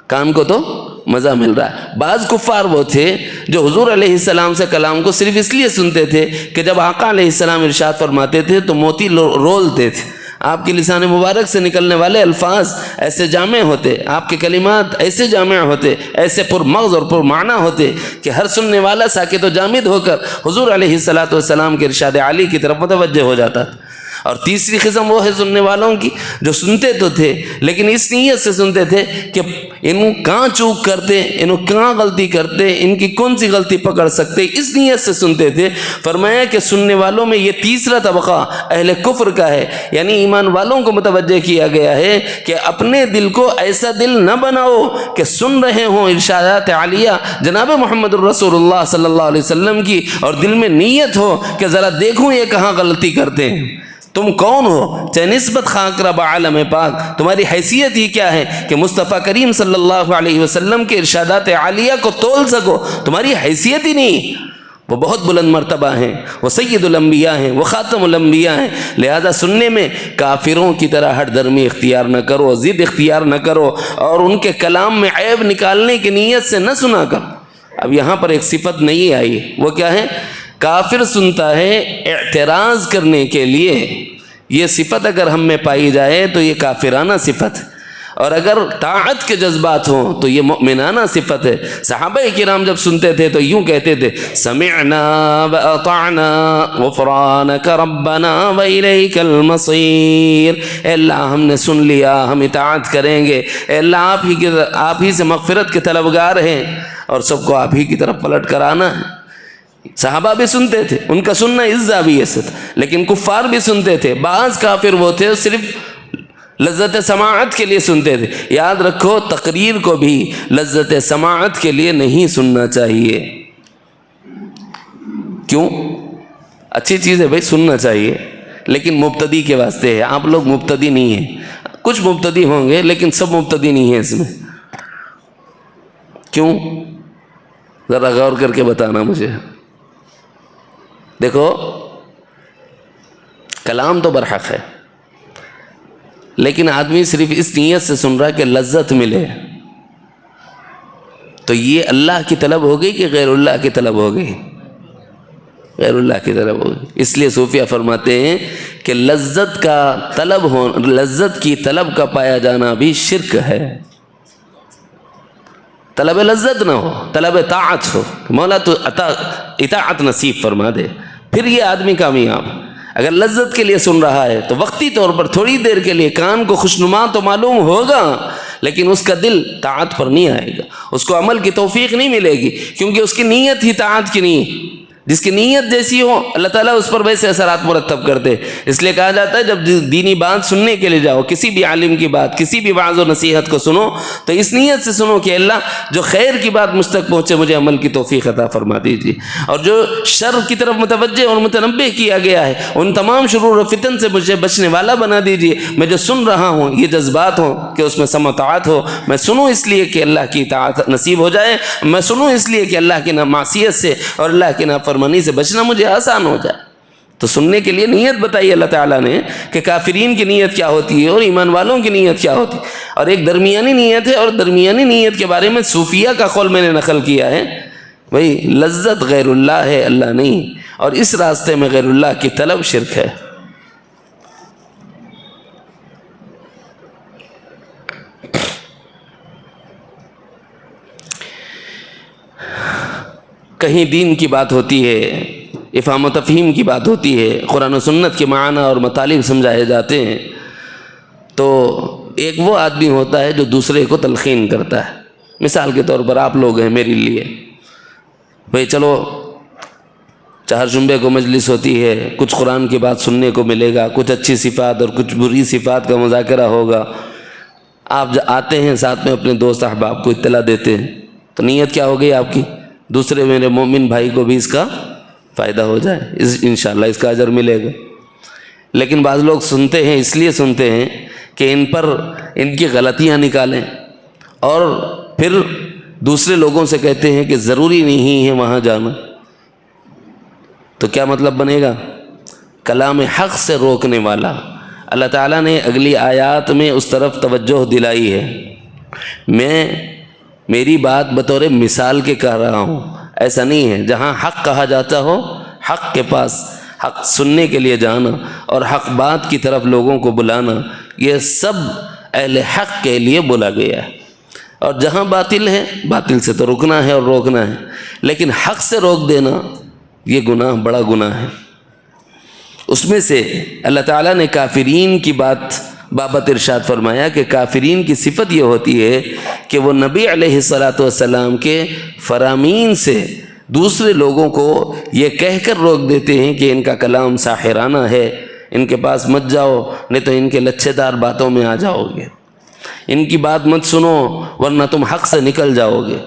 کان کو تو مزہ مل رہا ہے۔ بعض کفار وہ تھے جو حضور علیہ السلام سے کلام کو صرف اس لیے سنتے تھے کہ جب آقا علیہ السلام ارشاد فرماتے تھے تو موتی رولتے تھے، آپ کے لسان مبارک سے نکلنے والے الفاظ ایسے جامع ہوتے، آپ کے کلمات ایسے جامع ہوتے، ایسے پر مغز اور پر معنی ہوتے کہ ہر سننے والا ساکت و جامد ہو کر حضور علیہ السلام کے ارشاد عالی کی طرف متوجہ ہو جاتا تھا۔ اور تیسری قسم وہ ہے سننے والوں کی جو سنتے تو تھے لیکن اس نیت سے سنتے تھے کہ ان کہاں چوک کرتے، ان کہاں غلطی کرتے، ان کی کون سی غلطی پکڑ سکتے، اس نیت سے سنتے تھے۔ فرمایا کہ سننے والوں میں یہ تیسرا طبقہ اہل کفر کا ہے، یعنی ایمان والوں کو متوجہ کیا گیا ہے کہ اپنے دل کو ایسا دل نہ بناؤ کہ سن رہے ہوں ارشادات عالیہ جناب محمد الرسول اللہ صلی اللہ علیہ وسلم کی اور دل میں نیت ہو کہ ذرا دیکھوں یہ کہاں غلطی کرتے ہیں۔ تم کون ہو؟ چاہے نسبت خاک رب عالم پاک، تمہاری حیثیت ہی کیا ہے کہ مصطفیٰ کریم صلی اللہ علیہ وسلم کے ارشادات عالیہ کو تول سکو؟ تمہاری حیثیت ہی نہیں۔ وہ بہت بلند مرتبہ ہیں، وہ سید الانبیاء ہیں، وہ خاتم الانبیاء ہیں، لہذا سننے میں کافروں کی طرح ہٹ درمی اختیار نہ کرو، ضد اختیار نہ کرو، اور ان کے کلام میں عیب نکالنے کی نیت سے نہ سنا کرو۔ اب یہاں پر ایک صفت نہیں آئی، وہ کیا ہے؟ کافر سنتا ہے اعتراض کرنے کے لیے، یہ صفت اگر ہم میں پائی جائے تو یہ کافرانہ صفت ہے، اور اگر طاعت کے جذبات ہوں تو یہ مؤمنانہ صفت ہے۔ صحابہ کرام جب سنتے تھے تو یوں کہتے تھے سمعنا واطعنا غفرانک ربنا والیک المصیر، اے اللہ ہم نے سن لیا، ہم اطاعت کریں گے، اے اللہ آپ ہی سے مغفرت کے طلبگار ہیں اور سب کو آپ ہی کی طرف پلٹ کر آنا ہے۔ صحابہ بھی سنتے تھے، ان کا سننا اس زاویے سے تھا، لیکن کفار بھی سنتے تھے۔ بعض کافر وہ تھے صرف لذت سماعت کے لیے سنتے تھے۔ یاد رکھو تقریر کو بھی لذت سماعت کے لیے نہیں سننا چاہیے۔ کیوں؟ اچھی چیز ہے بھائی، سننا چاہیے، لیکن مبتدی کے واسطے ہے۔ آپ لوگ مبتدی نہیں ہیں، کچھ مبتدی ہوں گے لیکن سب مبتدی نہیں ہیں اس میں۔ کیوں؟ ذرا غور کر کے بتانا مجھے۔ دیکھو کلام تو برحق ہے، لیکن آدمی صرف اس نیت سے سن رہا ہے کہ لذت ملے، تو یہ اللہ کی طلب ہو گئی کہ غیر اللہ کی طلب ہو گئی؟ غیر اللہ کی طلب ہو گئی۔ اس لیے صوفیہ فرماتے ہیں کہ لذت کا طلب ہو، لذت کی طلب کا پایا جانا بھی شرک ہے۔ طلب لذت نہ ہو، طلب طاعت ہو، مولا تو اطاعت نصیب فرما دے، پھر یہ آدمی کامیاب۔ اگر لذت کے لیے سن رہا ہے تو وقتی طور پر تھوڑی دیر کے لیے کان کو خوشنما تو معلوم ہوگا، لیکن اس کا دل طاعت پر نہیں آئے گا، اس کو عمل کی توفیق نہیں ملے گی، کیونکہ اس کی نیت ہی طاعت کی نہیں۔ جس کی نیت جیسی ہو اللہ تعالیٰ اس پر ویسے اثرات مرتب کرتے۔ اس لیے کہا جاتا ہے جب دینی بات سننے کے لیے جاؤ، کسی بھی عالم کی بات، کسی بھی وعظ و نصیحت کو سنو تو اس نیت سے سنو کہ اللہ جو خیر کی بات مجھ تک پہنچے مجھے عمل کی توفیق عطا فرما دیجیے، اور جو شر کی طرف متوجہ اور متنبہ کیا گیا ہے ان تمام شرور و فتن سے مجھے بچنے والا بنا دیجیے۔ میں جو سن رہا ہوں یہ جذبات ہوں کہ اس میں سمع طاعت ہو، میں سنوں اس لیے کہ اللہ کی اطاعت نصیب ہو جائے، میں سنوں اس لیے کہ اللہ کی معصیت سے اور اللہ کی نافرمانی سے بچنا مجھے آسان ہو جائے۔ تو سننے کے لیے نیت بتائی اللہ تعالیٰ نے کہ کافرین کی نیت کیا ہوتی ہے اور ایمان والوں کی نیت کیا ہوتی ہے، اور ایک درمیانی نیت ہے، اور درمیانی نیت کے بارے میں صوفیہ کا قول میں نے نقل کیا ہے۔ بھئی لذت غیر اللہ ہے، اللہ نہیں، اور اس راستے میں غیر اللہ کی طلب شرک ہے۔ کہیں دین کی بات ہوتی ہے، افہام و تفہیم کی بات ہوتی ہے، قرآن و سنت کے معنی اور مطالب سمجھائے جاتے ہیں، تو ایک وہ آدمی ہوتا ہے جو دوسرے کو تلقین کرتا ہے۔ مثال کے طور پر آپ لوگ ہیں میرے لیے، بھئی چلو چہار جمعے کو مجلس ہوتی ہے، کچھ قرآن کی بات سننے کو ملے گا، کچھ اچھی صفات اور کچھ بری صفات کا مذاکرہ ہوگا۔ آپ آتے ہیں ساتھ میں اپنے دوست احباب کو اطلاع دیتے ہیں، تو نیت کیا ہو گئی آپ کی؟ دوسرے میرے مومن بھائی کو بھی اس کا فائدہ ہو جائے، انشاءاللہ اس کا اجر ملے گا۔ لیکن بعض لوگ سنتے ہیں اس لیے سنتے ہیں کہ ان پر ان کی غلطیاں نکالیں، اور پھر دوسرے لوگوں سے کہتے ہیں کہ ضروری نہیں ہے وہاں جانا۔ تو کیا مطلب بنے گا؟ کلام حق سے روکنے والا۔ اللہ تعالیٰ نے اگلی آیات میں اس طرف توجہ دلائی ہے۔ میں میری بات بطور مثال کے کہہ رہا ہوں، ایسا نہیں ہے۔ جہاں حق کہا جاتا ہو، حق کے پاس حق سننے کے لیے جانا اور حق بات کی طرف لوگوں کو بلانا، یہ سب اہل حق کے لیے بولا گیا ہے۔ اور جہاں باطل ہے، باطل سے تو رکنا ہے اور روکنا ہے، لیکن حق سے روک دینا یہ گناہ، بڑا گناہ ہے۔ اس میں سے اللہ تعالیٰ نے کافرین کی بابت ارشاد فرمایا کہ کافرین کی صفت یہ ہوتی ہے کہ وہ نبی علیہ السلام کے فرامین سے دوسرے لوگوں کو یہ کہہ کر روک دیتے ہیں کہ ان کا کلام ساحرانہ ہے، ان کے پاس مت جاؤ نہیں تو ان کے لچھے دار باتوں میں آ جاؤ گے، ان کی بات مت سنو ورنہ تم حق سے نکل جاؤ گے۔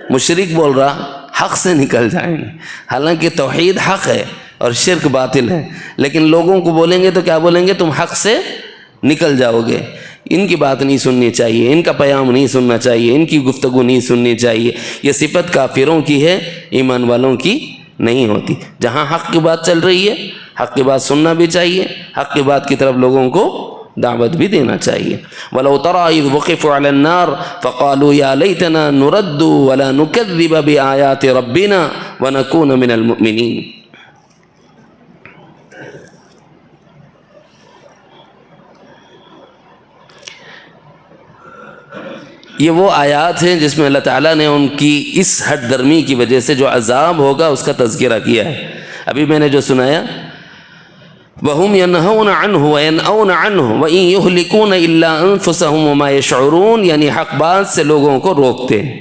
مشرک بول رہا حق سے نکل جائیں گے، حالانکہ توحید حق ہے اور شرک باطل ہے، لیکن لوگوں کو بولیں گے تو کیا بولیں گے؟ تم حق سے نکل جاؤ گے۔ ان کی بات نہیں سننی چاہیے، ان کا پیام نہیں سننا چاہیے، ان کی گفتگو نہیں سننی چاہیے۔ یہ صفت کافروں کی ہے، ایمان والوں کی نہیں ہوتی۔ جہاں حق کی بات چل رہی ہے، حق کی بات سننا بھی چاہیے، حق کی بات کی طرف لوگوں کو دعوت بھی دینا چاہیے۔ وَلَوْ تَرَىٰ إِذْ وُقِفُوا عَلَى النَّارِ فَقَالُوا يَا لَيْتَنَا نُرَدُّ وَلَا نُكَذِّبَ بِآيَاتِ رَبِّنَا وَنَكُونَ مِنَ الْمُؤْمِنِينَ۔ یہ وہ آیات ہیں جس میں اللہ تعالیٰ نے ان کی اس ہٹ درمی کی وجہ سے جو عذاب ہوگا اس کا تذکرہ کیا ہے۔ ابھی میں نے جو سنایا وَهُمْ يَنْهَوْنَ عَنْهُ وَيَنْأَوْنَ عَنْهُ وَإِنْ يُهْلِكُونَ إِلَّا أَنفُسَهُمْ وَمَا يَشْعُرُونَ، یعنی حق بات سے لوگوں کو روکتے ہیں۔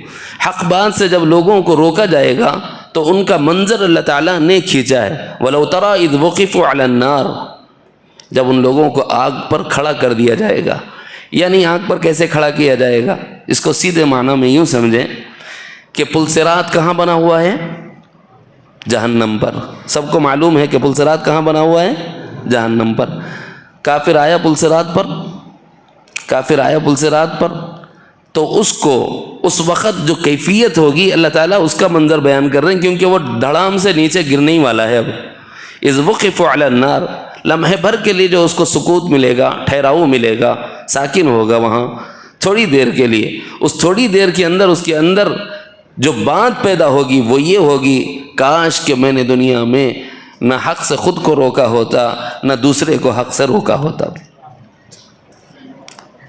حق بات سے جب لوگوں کو روکا جائے گا تو ان کا منظر اللہ تعالیٰ نے کھینچا ہے۔ وَلَوْ تَرَىٰ إِذْ وُقِفُوا عَلَى النَّارِ، جب ان لوگوں کو آگ پر کھڑا کر دیا جائے گا۔ یعنی آگ پر کیسے کھڑا کیا جائے گا؟ اس کو سیدھے معنی میں یوں سمجھیں کہ پلسرات کہاں بنا ہوا ہے؟ جہنم پر۔ سب کو معلوم ہے کہ پلسرات کہاں بنا ہوا ہے؟ جہنم پر۔ کافر آیا پلسرات پر، کافر آیا پلسرات پر، تو اس کو اس وقت جو کیفیت ہوگی اللہ تعالیٰ اس کا منظر بیان کر رہے ہیں، کیونکہ وہ دھڑام سے نیچے گرنے ہی والا ہے۔ اب اذ وقفوا علی النار، لمحے بھر کے لیے جو اس کو سکوت ملے گا، ٹھہراؤ ملے گا، ساکن ہوگا وہاں تھوڑی دیر کے لیے۔ اس تھوڑی دیر کے اندر اس کے اندر جو بات پیدا ہوگی وہ یہ ہوگی، کاش کہ میں نے دنیا میں نہ حق سے خود کو روکا ہوتا، نہ دوسرے کو حق سے روکا ہوتا۔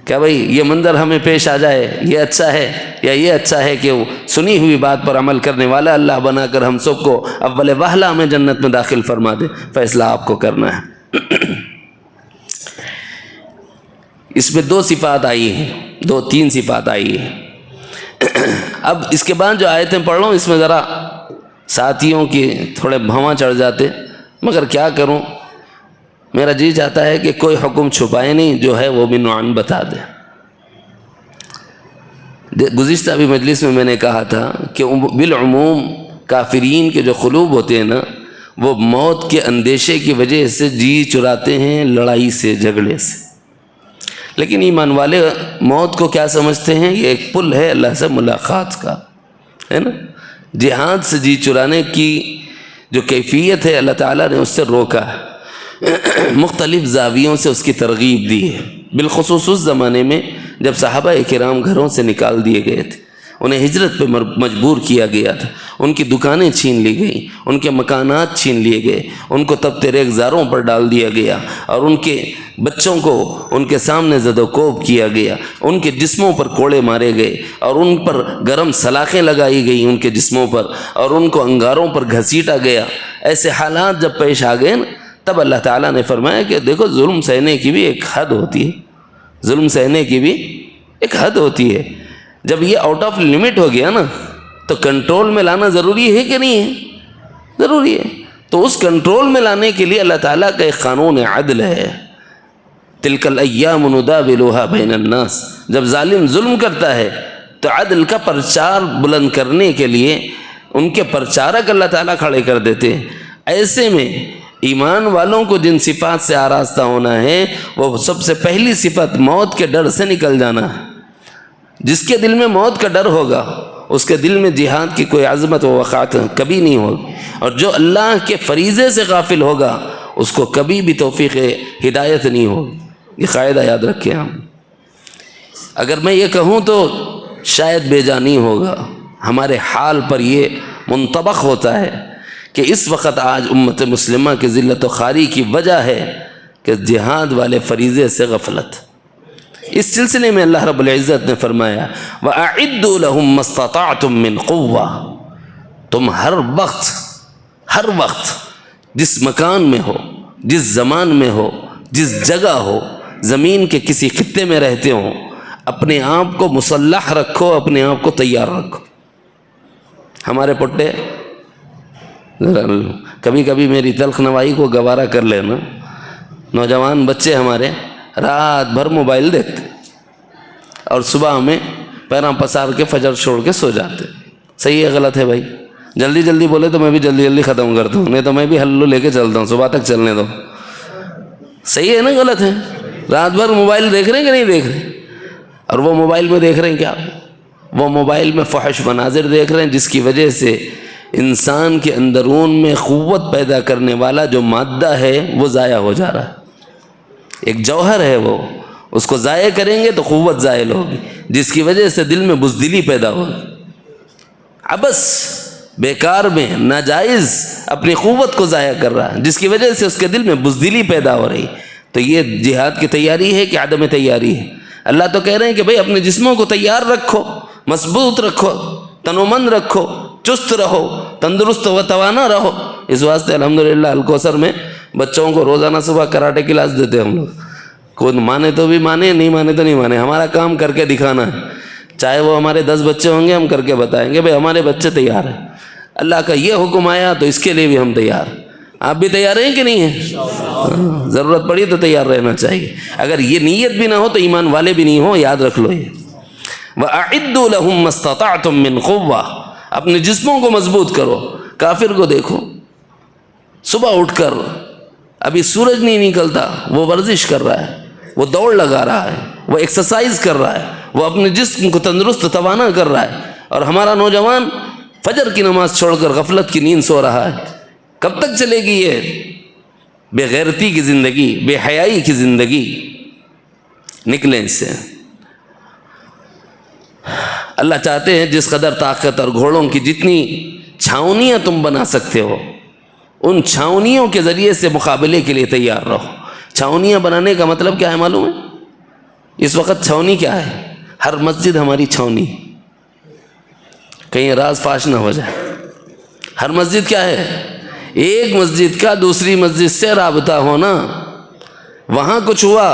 کیا بھائی یہ منظر ہمیں پیش آ جائے، یہ اچھا ہے یا یہ اچھا ہے کہ سنی ہوئی بات پر عمل کرنے والا اللہ بنا کر ہم سب کو اول وہلہ میں جنت میں داخل فرما دے؟ فیصلہ آپ کو کرنا ہے۔ اس میں دو صفات آئی ہیں، دو تین صفات آئی ہیں۔ اب اس کے بعد جو آیتیں پڑھ رہا ہوں اس میں ذرا ساتھیوں کی تھوڑے بھواں چڑھ جاتے، مگر کیا کروں، میرا جی چاہتا ہے کہ کوئی حکم چھپائے نہیں، جو ہے وہ بھی نوعاً بتا دے۔ گزشتہ بھی مجلس میں نے کہا تھا کہ بالعموم کافرین کے جو قلوب ہوتے ہیں نا، وہ موت کے اندیشے کی وجہ سے جی چراتے ہیں لڑائی سے، جھگڑے سے، لیکن ایمان والے موت کو کیا سمجھتے ہیں؟ یہ ایک پل ہے اللہ سے ملاقات کا، ہے نا۔ جہاد سے جی چرانے کی جو کیفیت ہے اللہ تعالیٰ نے اس سے روکا ہے، مختلف زاویوں سے اس کی ترغیب دی ہے۔ بالخصوص اس زمانے میں جب صحابہ کرام گھروں سے نکال دیے گئے تھے، انہیں ہجرت پہ مجبور کیا گیا تھا، ان کی دکانیں چھین لی گئیں، ان کے مکانات چھین لیے گئے، ان کو تپتے ریگزاروں پر ڈال دیا گیا، اور ان کے بچوں کو ان کے سامنے زد و کوب کیا گیا، ان کے جسموں پر کوڑے مارے گئے، اور ان پر گرم سلاخیں لگائی گئیں ان کے جسموں پر، اور ان کو انگاروں پر گھسیٹا گیا۔ ایسے حالات جب پیش آ گئے نا، تب اللہ تعالیٰ نے فرمایا کہ دیکھو ظلم سہنے کی بھی ایک حد ہوتی ہے، ظلم سہنے کی بھی ایک حد ہوتی ہے۔ جب یہ آؤٹ آف لمٹ ہو گیا نا تو کنٹرول میں لانا ضروری ہے کہ نہیں ہے؟ ضروری ہے۔ تو اس کنٹرول میں لانے کے لیے اللہ تعالیٰ کا ایک قانون عدل ہے، تلک الایام نداولها بین الناس۔ جب ظالم ظلم کرتا ہے تو عدل کا پرچار بلند کرنے کے لیے ان کے پرچارک اللہ تعالیٰ کھڑے کر دیتے ہیں۔ ایسے میں ایمان والوں کو جن صفات سے آراستہ ہونا ہے وہ سب سے پہلی صفت موت کے ڈر سے نکل جانا ہے۔ جس کے دل میں موت کا ڈر ہوگا اس کے دل میں جہاد کی کوئی عظمت و وقعت کبھی نہیں ہوگی، اور جو اللہ کے فریضے سے غافل ہوگا اس کو کبھی بھی توفیق ہدایت نہیں ہوگی۔ یہ قاعدہ یاد رکھیں ہم۔ اگر میں یہ کہوں تو شاید بے جا نہیں ہوگا. ہمارے حال پر یہ منطبق ہوتا ہے کہ اس وقت آج امت مسلمہ کی ذلت و خواری کی وجہ ہے کہ جہاد والے فریضے سے غفلت. اس سلسلے میں اللہ رب العزت نے فرمایا وَأَعِدُّوا لَهُمْ مَا اسْتَطَعْتُم مِّن قُوَّةٍ. تم ہر وقت جس مکان میں ہو، جس زمان میں ہو، جس جگہ ہو، زمین کے کسی خطے میں رہتے ہو، اپنے آپ کو مسلح رکھو، اپنے آپ کو تیار رکھو. ہمارے پٹے کبھی کبھی میری تلخ نوائی کو گوارا کر لینا، نوجوان بچے ہمارے رات بھر موبائل دیکھتے اور صبح ہمیں پیراں پسار کے فجر چھوڑ کے سو جاتے. صحیح ہے غلط ہے بھائی؟ جلدی جلدی بولے تو میں بھی جلدی جلدی ختم کرتا ہوں، نہیں تو میں بھی ہلو لے کے چلتا ہوں، صبح تک چلنے دو. صحیح ہے نا غلط ہے؟ رات بھر موبائل دیکھ رہے ہیں کہ نہیں دیکھ رہے؟ اور وہ موبائل میں دیکھ رہے ہیں کیا؟ وہ موبائل میں فحش مناظر دیکھ رہے ہیں جس کی وجہ سے انسان کے اندرون میں قوت پیدا کرنے والا جو مادہ ہے وہ ضائع ہو جا رہا ہے. ایک جوہر ہے وہ، اس کو ضائع کریں گے تو قوت زائل ہوگی، جس کی وجہ سے دل میں بزدلی پیدا ہوگی. عبث بیکار میں ناجائز اپنی قوت کو ضائع کر رہا ہے، جس کی وجہ سے اس کے دل میں بزدلی پیدا ہو رہی. تو یہ جہاد کی تیاری ہے کہ عدم تیاری ہے؟ اللہ تو کہہ رہے ہیں کہ بھئی اپنے جسموں کو تیار رکھو، مضبوط رکھو، تن و من رکھو، چست رہو، تندرست و توانا رہو. اس واسطے الحمدللہ الکوثر میں بچوں کو روزانہ صبح کراٹے کلاس دیتے ہم لوگ. کوئی مانے تو بھی مانے، نہیں مانے تو نہیں مانے، ہمارا کام کر کے دکھانا ہے. چاہے وہ ہمارے 10 بچے ہوں گے، ہم کر کے بتائیں گے بھئی ہمارے بچے تیار ہیں. اللہ کا یہ حکم آیا تو اس کے لیے بھی ہم تیار. آپ بھی تیار ہیں کہ نہیں ہیں؟ ضرورت پڑی تو تیار رہنا چاہیے. اگر یہ نیت بھی نہ ہو تو ایمان والے بھی نہیں ہو، یاد رکھ لو یہ. وَأَعِدُّوا لَهُم مَّا اسْتَطَعْتُم مِّن قُوَّةٍ. اپنے جسموں کو مضبوط کرو. کافر کو دیکھو، صبح اٹھ کر ابھی سورج نہیں نکلتا وہ ورزش کر رہا ہے، وہ دوڑ لگا رہا ہے، وہ ایکسرسائز کر رہا ہے، وہ اپنے جسم کو تندرست توانا کر رہا ہے. اور ہمارا نوجوان فجر کی نماز چھوڑ کر غفلت کی نیند سو رہا ہے. کب تک چلے گی یہ بے غیرتی کی زندگی، بے حیائی کی زندگی؟ نکلیں اس سے. اللہ چاہتے ہیں جس قدر طاقت اور گھوڑوں کی جتنی چھاؤنیاں تم بنا سکتے ہو، ان چھاؤنیوں کے ذریعے سے مقابلے کے لیے تیار رہو. چھاؤنیاں بنانے کا مطلب کیا ہے معلوم ہے؟ اس وقت چھاؤنی کیا ہے؟ ہر مسجد ہماری چھاؤنی، کہیں راز فاش نہ ہو جائے. ہر مسجد کیا ہے؟ ایک مسجد کا دوسری مسجد سے رابطہ ہونا. وہاں کچھ ہوا،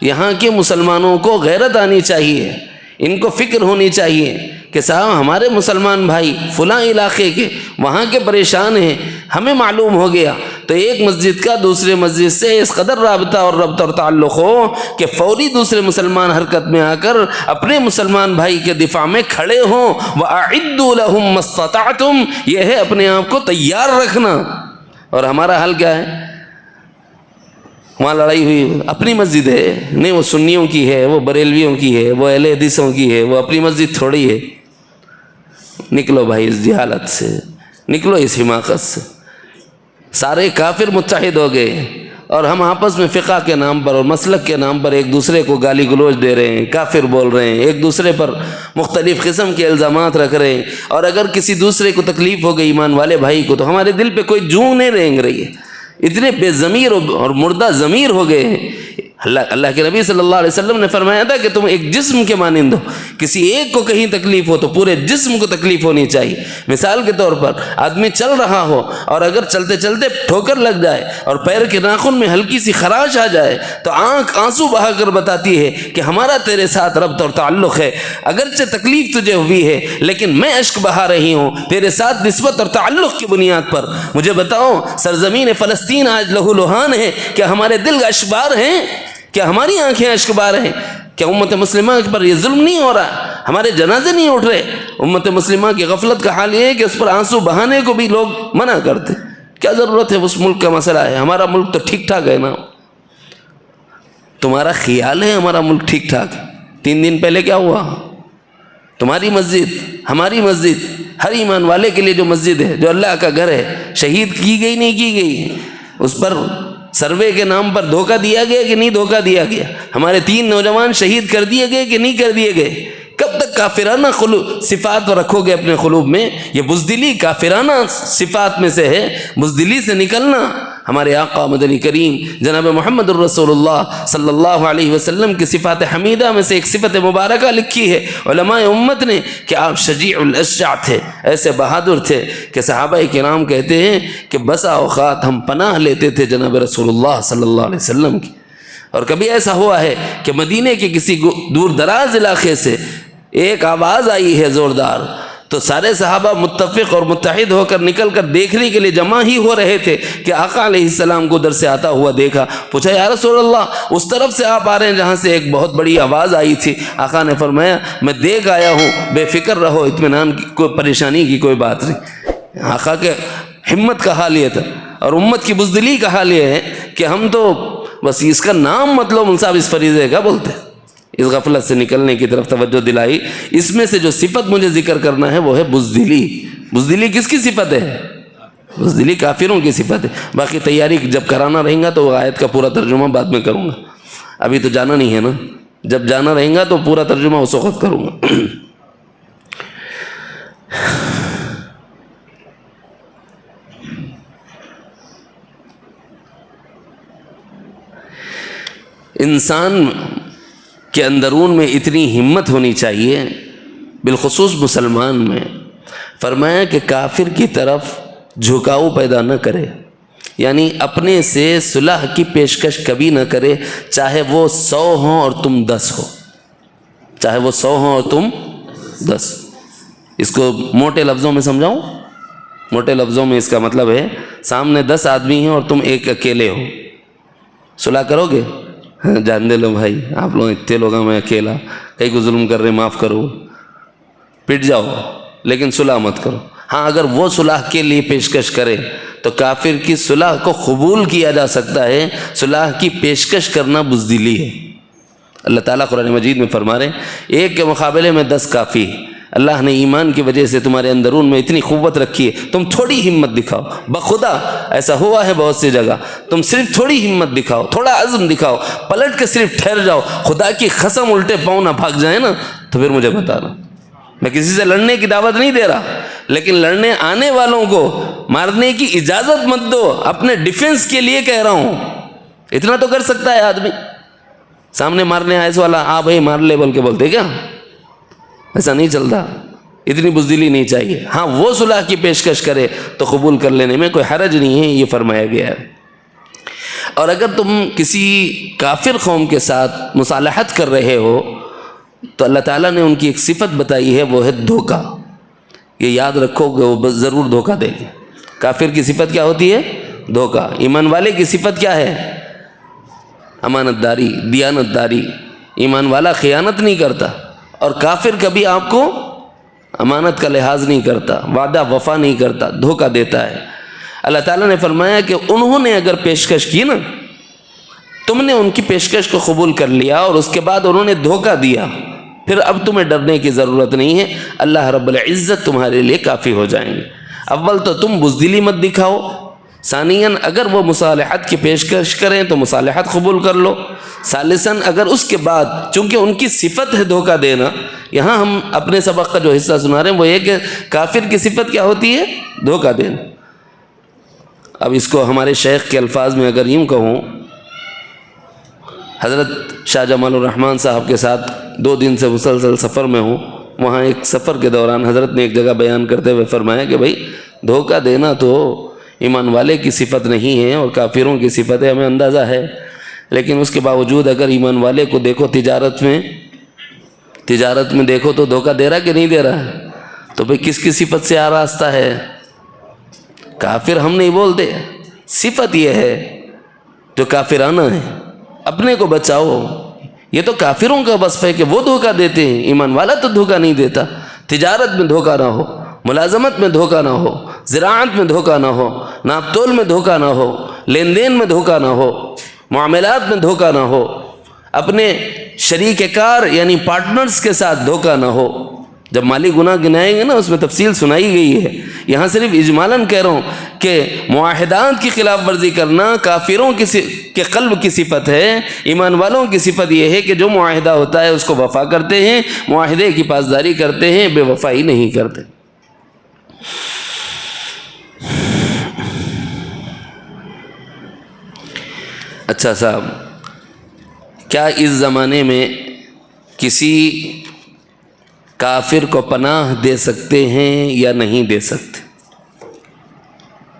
یہاں کے مسلمانوں کو غیرت آنی چاہیے، ان کو فکر ہونی چاہیے کہ صاحب ہمارے مسلمان بھائی فلاں علاقے کے وہاں کے پریشان ہیں، ہمیں معلوم ہو گیا تو ایک مسجد کا دوسرے مسجد سے اس قدر رابطہ اور تعلق ہو کہ فوری دوسرے مسلمان حرکت میں آ کر اپنے مسلمان بھائی کے دفاع میں کھڑے ہوں. وَأَعِدُّوا لَهُم مَّا اسْتَطَعْتُم. یہ ہے اپنے آپ کو تیار رکھنا. اور ہمارا حل کیا ہے؟ وہاں لڑائی ہوئی، اپنی مسجد ہے، نہیں وہ سنیوں کی ہے، وہ بریلویوں کی ہے، وہ اہل حدیثوں کی ہے، وہ اپنی مسجد تھوڑی ہے. نکلو بھائی اس جہالت سے، نکلو اس حماقت سے. سارے کافر متحد ہو گئے اور ہم آپس میں فقہ کے نام پر اور مسلک کے نام پر ایک دوسرے کو گالی گلوچ دے رہے ہیں، کافر بول رہے ہیں، ایک دوسرے پر مختلف قسم کے الزامات رکھ رہے ہیں. اور اگر کسی دوسرے کو تکلیف ہو گئی ایمان والے بھائی کو تو ہمارے دل پہ کوئی جون نہیں رینگ رہی ہے. اتنے بے ضمیر اور مردہ ضمیر ہو گئے ہیں. اللہ کے نبی صلی اللہ علیہ وسلم نے فرمایا تھا کہ تم ایک جسم کے مانند ہو، کسی ایک کو کہیں تکلیف ہو تو پورے جسم کو تکلیف ہونی چاہیے. مثال کے طور پر آدمی چل رہا ہو اور اگر چلتے چلتے ٹھوکر لگ جائے اور پیر کے ناخن میں ہلکی سی خراش آ جائے تو آنکھ آنسو بہا کر بتاتی ہے کہ ہمارا تیرے ساتھ ربط اور تعلق ہے. اگرچہ تکلیف تجھے ہوئی ہے لیکن میں اشک بہا رہی ہوں تیرے ساتھ نسبت اور تعلق کی بنیاد پر. مجھے بتاؤ سرزمین فلسطین آج لہو لہان ہے، کیا ہمارے دل اشکبار ہیں؟ کیا ہماری آنکھیں اشکبار ہیں؟ کیا امت مسلمہ پر یہ ظلم نہیں ہو رہا؟ ہمارے جنازے نہیں اٹھ رہے؟ امت مسلمہ کی غفلت کا حال یہ ہے کہ اس پر آنسو بہانے کو بھی لوگ منع کرتے. کیا ضرورت ہے؟ اس ملک کا مسئلہ ہے. ہمارا ملک تو ٹھیک ٹھاک ہے نا. تمہارا خیال ہے ہمارا ملک ٹھیک ٹھاک؟ 3 دن پہلے کیا ہوا؟ تمہاری مسجد، ہماری مسجد، ہر ایمان والے کے لیے جو مسجد ہے، جو اللہ کا گھر ہے، شہید کی گئی نہیں کی گئی؟ اس پر سروے کے نام پر دھوکہ دیا گیا کہ نہیں دھوکہ دیا گیا؟ ہمارے 3 نوجوان شہید کر دیے گئے کہ نہیں کر دیے گئے؟ کب کب تک کافرانہ صفات رکھو گے اپنے قلوب میں؟ یہ بزدلی کافرانہ صفات میں سے ہے، بزدلی سے نکلنا۔ ہمارے آقا مدنی کریم جناب محمد الرسول اللہ صلی اللہ علیہ وسلم کی صفات حمیدہ میں سے ایک صفت مبارکہ لکھی ہے علماء امت نے کہ آپ شجیع الاشجع تھے، ایسے بہادر تھے کہ صحابہ کرام کہتے ہیں کہ بسا اوقات ہم پناہ لیتے تھے جناب رسول اللہ صلی اللہ علیہ وسلم کی۔ اور کبھی ایسا ہوا ہے کہ مدینے کے کسی دور دراز علاقے سے ایک آواز آئی ہے زوردار، تو سارے صحابہ متفق اور متحد ہو کر نکل کر دیکھنے کے لیے جمع ہی ہو رہے تھے کہ آقا علیہ السلام کو ادھر سے آتا ہوا دیکھا۔ پوچھا یا رسول اللہ اس طرف سے آپ آ رہے ہیں جہاں سے ایک بہت بڑی آواز آئی تھی؟ آقا نے فرمایا میں دیکھ آیا ہوں، بے فکر رہو، اطمینان کی کوئی پریشانی کی کوئی بات نہیں۔ آقا کے ہمت کا حال یہ تھا، اور امت کی بزدلی کا حال یہ ہے کہ ہم تو بس اس کا نام مطلب انصاف اس فریضے کا بولتے ہیں۔ اس غفلت سے نکلنے کی طرف توجہ دلائی۔ اس میں سے جو صفت مجھے ذکر کرنا ہے وہ ہے بزدلی۔ بزدلی کس کی صفت ہے؟ بزدلی کافروں کی صفت ہے۔ باقی تیاری جب کرانا رہیں گا تو وہ آیت کا پورا ترجمہ بعد میں کروں گا، ابھی تو جانا نہیں ہے نا، جب جانا رہیں گا تو پورا ترجمہ اس وقت کروں گا۔ انسان کے اندرون میں اتنی ہمت ہونی چاہیے، بالخصوص مسلمان میں۔ فرمایا کہ کافر کی طرف جھکاؤ پیدا نہ کرے، یعنی اپنے سے صلح کی پیشکش کبھی نہ کرے، چاہے وہ 100 ہوں اور تم 10 ہو، چاہے وہ 100 ہوں اور تم 10۔ اس کو موٹے لفظوں میں سمجھاؤں؟ موٹے لفظوں میں اس کا مطلب ہے سامنے 10 آدمی ہیں اور تم ایک اکیلے ہو، صلح کرو گے؟ جان دے لو بھائی، آپ لوگ اتنے لوگ ہیں، میں اکیلا، کئی کو ظلم کر رہے معاف کرو، پٹ جاؤ، لیکن صلح مت کرو۔ ہاں اگر وہ صلح کے لیے پیشکش کرے تو کافر کی صلح کو قبول کیا جا سکتا ہے، صلح کی پیشکش کرنا بزدلی ہے۔ اللہ تعالیٰ قرآن مجید میں فرما رہے ہیں ایک کے مقابلے میں 10 کافی۔ اللہ نے ایمان کی وجہ سے تمہارے اندرون میں اتنی قوت رکھی ہے، تم تھوڑی ہمت دکھاؤ، بخدا ایسا ہوا ہے بہت سی جگہ، تم صرف تھوڑی ہمت دکھاؤ، تھوڑا عزم دکھاؤ، پلٹ کے صرف ٹھہر جاؤ، خدا کی قسم الٹے پاؤں نہ بھاگ جائیں نا تو پھر مجھے بتانا۔ میں کسی سے لڑنے کی دعوت نہیں دے رہا، لیکن لڑنے آنے والوں کو مارنے کی اجازت مت دو، اپنے ڈیفنس کے لیے کہہ رہا ہوں۔ اتنا تو کر سکتا ہے آدمی، سامنے مارنے آئے والا آ بھائی مار لے بول کے بولتے کیا؟ ایسا نہیں چلتا، اتنی بزدلی نہیں چاہیے۔ ہاں وہ صلح کی پیشکش کرے تو قبول کر لینے میں کوئی حرج نہیں ہے، یہ فرمایا گیا ہے۔ اور اگر تم کسی کافر قوم کے ساتھ مصالحت کر رہے ہو تو اللہ تعالیٰ نے ان کی ایک صفت بتائی ہے، وہ ہے دھوکہ۔ یہ یاد رکھو کہ وہ ضرور دھوکہ دے گے۔ کافر کی صفت کیا ہوتی ہے؟ دھوکہ۔ ایمان والے کی صفت کیا ہے؟ امانت داری، دیانت داری۔ ایمان والا خیانت نہیں کرتا، اور کافر کبھی آپ کو امانت کا لحاظ نہیں کرتا، وعدہ وفا نہیں کرتا، دھوکہ دیتا ہے۔ اللہ تعالیٰ نے فرمایا کہ انہوں نے اگر پیشکش کی نا، تم نے ان کی پیشکش کو قبول کر لیا اور اس کے بعد انہوں نے دھوکہ دیا، پھر اب تمہیں ڈرنے کی ضرورت نہیں ہے، اللہ رب العزت تمہارے لیے کافی ہو جائیں گے۔ اول تو تم بزدلی مت دکھاؤ، ثانیاً اگر وہ مصالحت کی پیشکش کریں تو مصالحت قبول کر لو، ثالثاً اگر اس کے بعد چونکہ ان کی صفت ہے دھوکہ دینا، یہاں ہم اپنے سبق کا جو حصہ سنا رہے ہیں وہ یہ کہ کافر کی صفت کیا ہوتی ہے؟ دھوکہ دینا۔ اب اس کو ہمارے شیخ کے الفاظ میں اگر یوں کہوں، حضرت شاہ جمال الرحمن صاحب کے ساتھ 2 دن سے مسلسل سفر میں ہوں، وہاں ایک سفر کے دوران حضرت نے ایک جگہ بیان کرتے ہوئے فرمایا کہ بھائی دھوکہ دینا تو ایمان والے کی صفت نہیں ہے اور کافروں کی صفت ہے، ہمیں اندازہ ہے، لیکن اس کے باوجود اگر ایمان والے کو دیکھو تجارت میں دیکھو تو دھوکہ دے رہا کہ نہیں دے رہا ہے، تو بھائی کس کی صفت سے آراستہ ہے؟ کافر ہم نہیں بولتے، صفت یہ ہے جو کافرانہ ہے۔ اپنے کو بچاؤ، یہ تو کافروں کا وصف ہے کہ وہ دھوکہ دیتے ہیں، ایمان والا تو دھوکہ نہیں دیتا۔ تجارت میں دھوکہ نہ ہو، ملازمت میں دھوکہ نہ ہو، زراعت میں دھوکہ نہ ہو، ناپ تول میں دھوکہ نہ ہو، لین دین میں دھوکہ نہ ہو، معاملات میں دھوکہ نہ ہو، اپنے شریک کار یعنی پارٹنرز کے ساتھ دھوکہ نہ ہو۔ جب مالی گناہ گنائیں گے نا اس میں تفصیل سنائی گئی ہے. یہاں صرف اجمالاً کہہ رہا ہوں کہ معاہدات کی خلاف ورزی کرنا کافروں کے قلب کی صفت ہے. ایمان والوں کی صفت یہ ہے کہ جو معاہدہ ہوتا ہے اس کو وفا کرتے ہیں، معاہدے کی پاسداری کرتے ہیں، بے وفائی نہیں کرتے. اچھا صاحب، کیا اس زمانے میں کسی کافر کو پناہ دے سکتے ہیں یا نہیں دے سکتے؟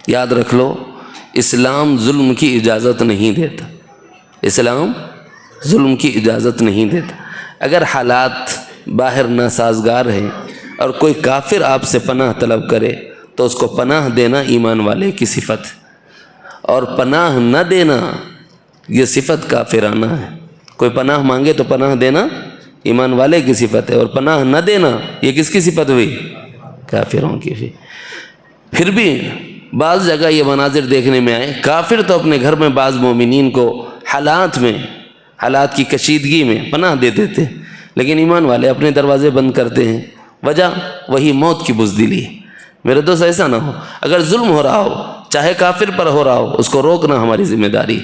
یاد رکھ لو، اسلام ظلم کی اجازت نہیں دیتا. اسلام ظلم کی اجازت نہیں دیتا. اگر حالات باہر ناسازگار ہیں اور کوئی کافر آپ سے پناہ طلب کرے تو اس کو پناہ دینا ایمان والے کی صفت ہے، اور پناہ نہ دینا یہ صفت کافرانہ ہے. کوئی پناہ مانگے تو پناہ دینا ایمان والے کی صفت ہے، اور پناہ نہ دینا یہ کس کی صفت ہوئی؟ کافروں کی. پھر بھی بعض جگہ یہ مناظر دیکھنے میں آئے، کافر تو اپنے گھر میں بعض مومنین کو حالات کی کشیدگی میں پناہ دے دیتے، لیکن ایمان والے اپنے دروازے بند کرتے ہیں. وجہ وہی موت کی بزدلی ہے. میرے دوست ایسا نہ ہو، اگر ظلم ہو رہا ہو چاہے کافر پر ہو رہا ہو اس کو روکنا ہماری ذمہ داری.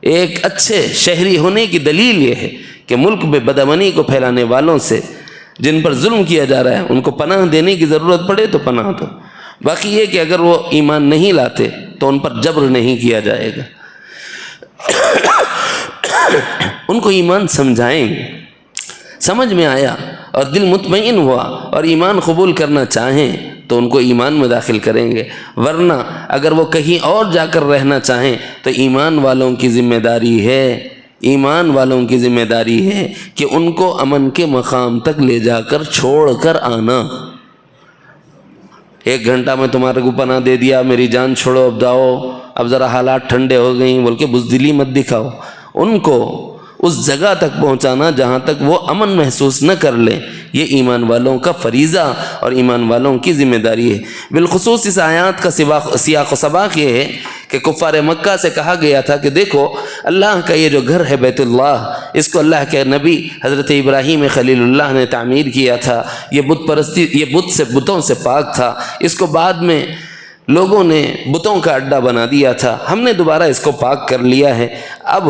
ایک اچھے شہری ہونے کی دلیل یہ ہے کہ ملک میں بدامنی کو پھیلانے والوں سے، جن پر ظلم کیا جا رہا ہے، ان کو پناہ دینے کی ضرورت پڑے تو پناہ دو. باقی یہ کہ اگر وہ ایمان نہیں لاتے تو ان پر جبر نہیں کیا جائے گا. ان کو ایمان سمجھائیں گے، سمجھ میں آیا اور دل مطمئن ہوا اور ایمان قبول کرنا چاہیں تو ان کو ایمان میں داخل کریں گے. ورنہ اگر وہ کہیں اور جا کر رہنا چاہیں تو ایمان والوں کی ذمہ داری ہے کہ ان کو امن کے مقام تک لے جا کر چھوڑ کر آنا. 1 گھنٹہ میں تمہارے کو پناہ دے دیا، میری جان چھوڑو، اب جاؤ، اب ذرا حالات ٹھنڈے ہو گئیں بول کے بزدلی مت دکھاؤ. ان کو اس جگہ تک پہنچانا جہاں تک وہ امن محسوس نہ کر لیں، یہ ایمان والوں کا فریضہ اور ایمان والوں کی ذمہ داری ہے. بالخصوص اس آیات کا سیاق و سباق یہ ہے کہ کفار مکہ سے کہا گیا تھا کہ دیکھو اللہ کا یہ جو گھر ہے بیت اللہ، اس کو اللہ کے نبی حضرت ابراہیم خلیل اللہ نے تعمیر کیا تھا. یہ بتوں سے پاک تھا. اس کو بعد میں لوگوں نے بتوں کا اڈا بنا دیا تھا، ہم نے دوبارہ اس کو پاک کر لیا ہے. اب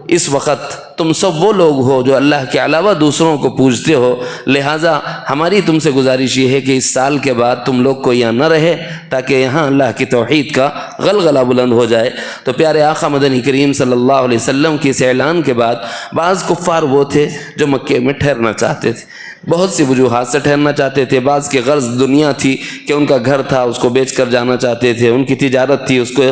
اس وقت تم سب وہ لوگ ہو جو اللہ کے علاوہ دوسروں کو پوجتے ہو، لہٰذا ہماری تم سے گزارش یہ ہے کہ اس سال کے بعد تم لوگ کو یہاں نہ رہے تاکہ یہاں اللہ کی توحید کا غلغلہ بلند ہو جائے. تو پیارے آقا مدنی کریم صلی اللہ علیہ وسلم کے اس اعلان کے بعد بعض کفار وہ تھے جو مکے میں ٹھہرنا چاہتے تھے، بہت سی وجوہات سے ٹھہرنا چاہتے تھے. بعض کی غرض دنیا تھی کہ ان کا گھر تھا اس کو بیچ کر جانا چاہتے تھے، ان کی تجارت تھی اس کو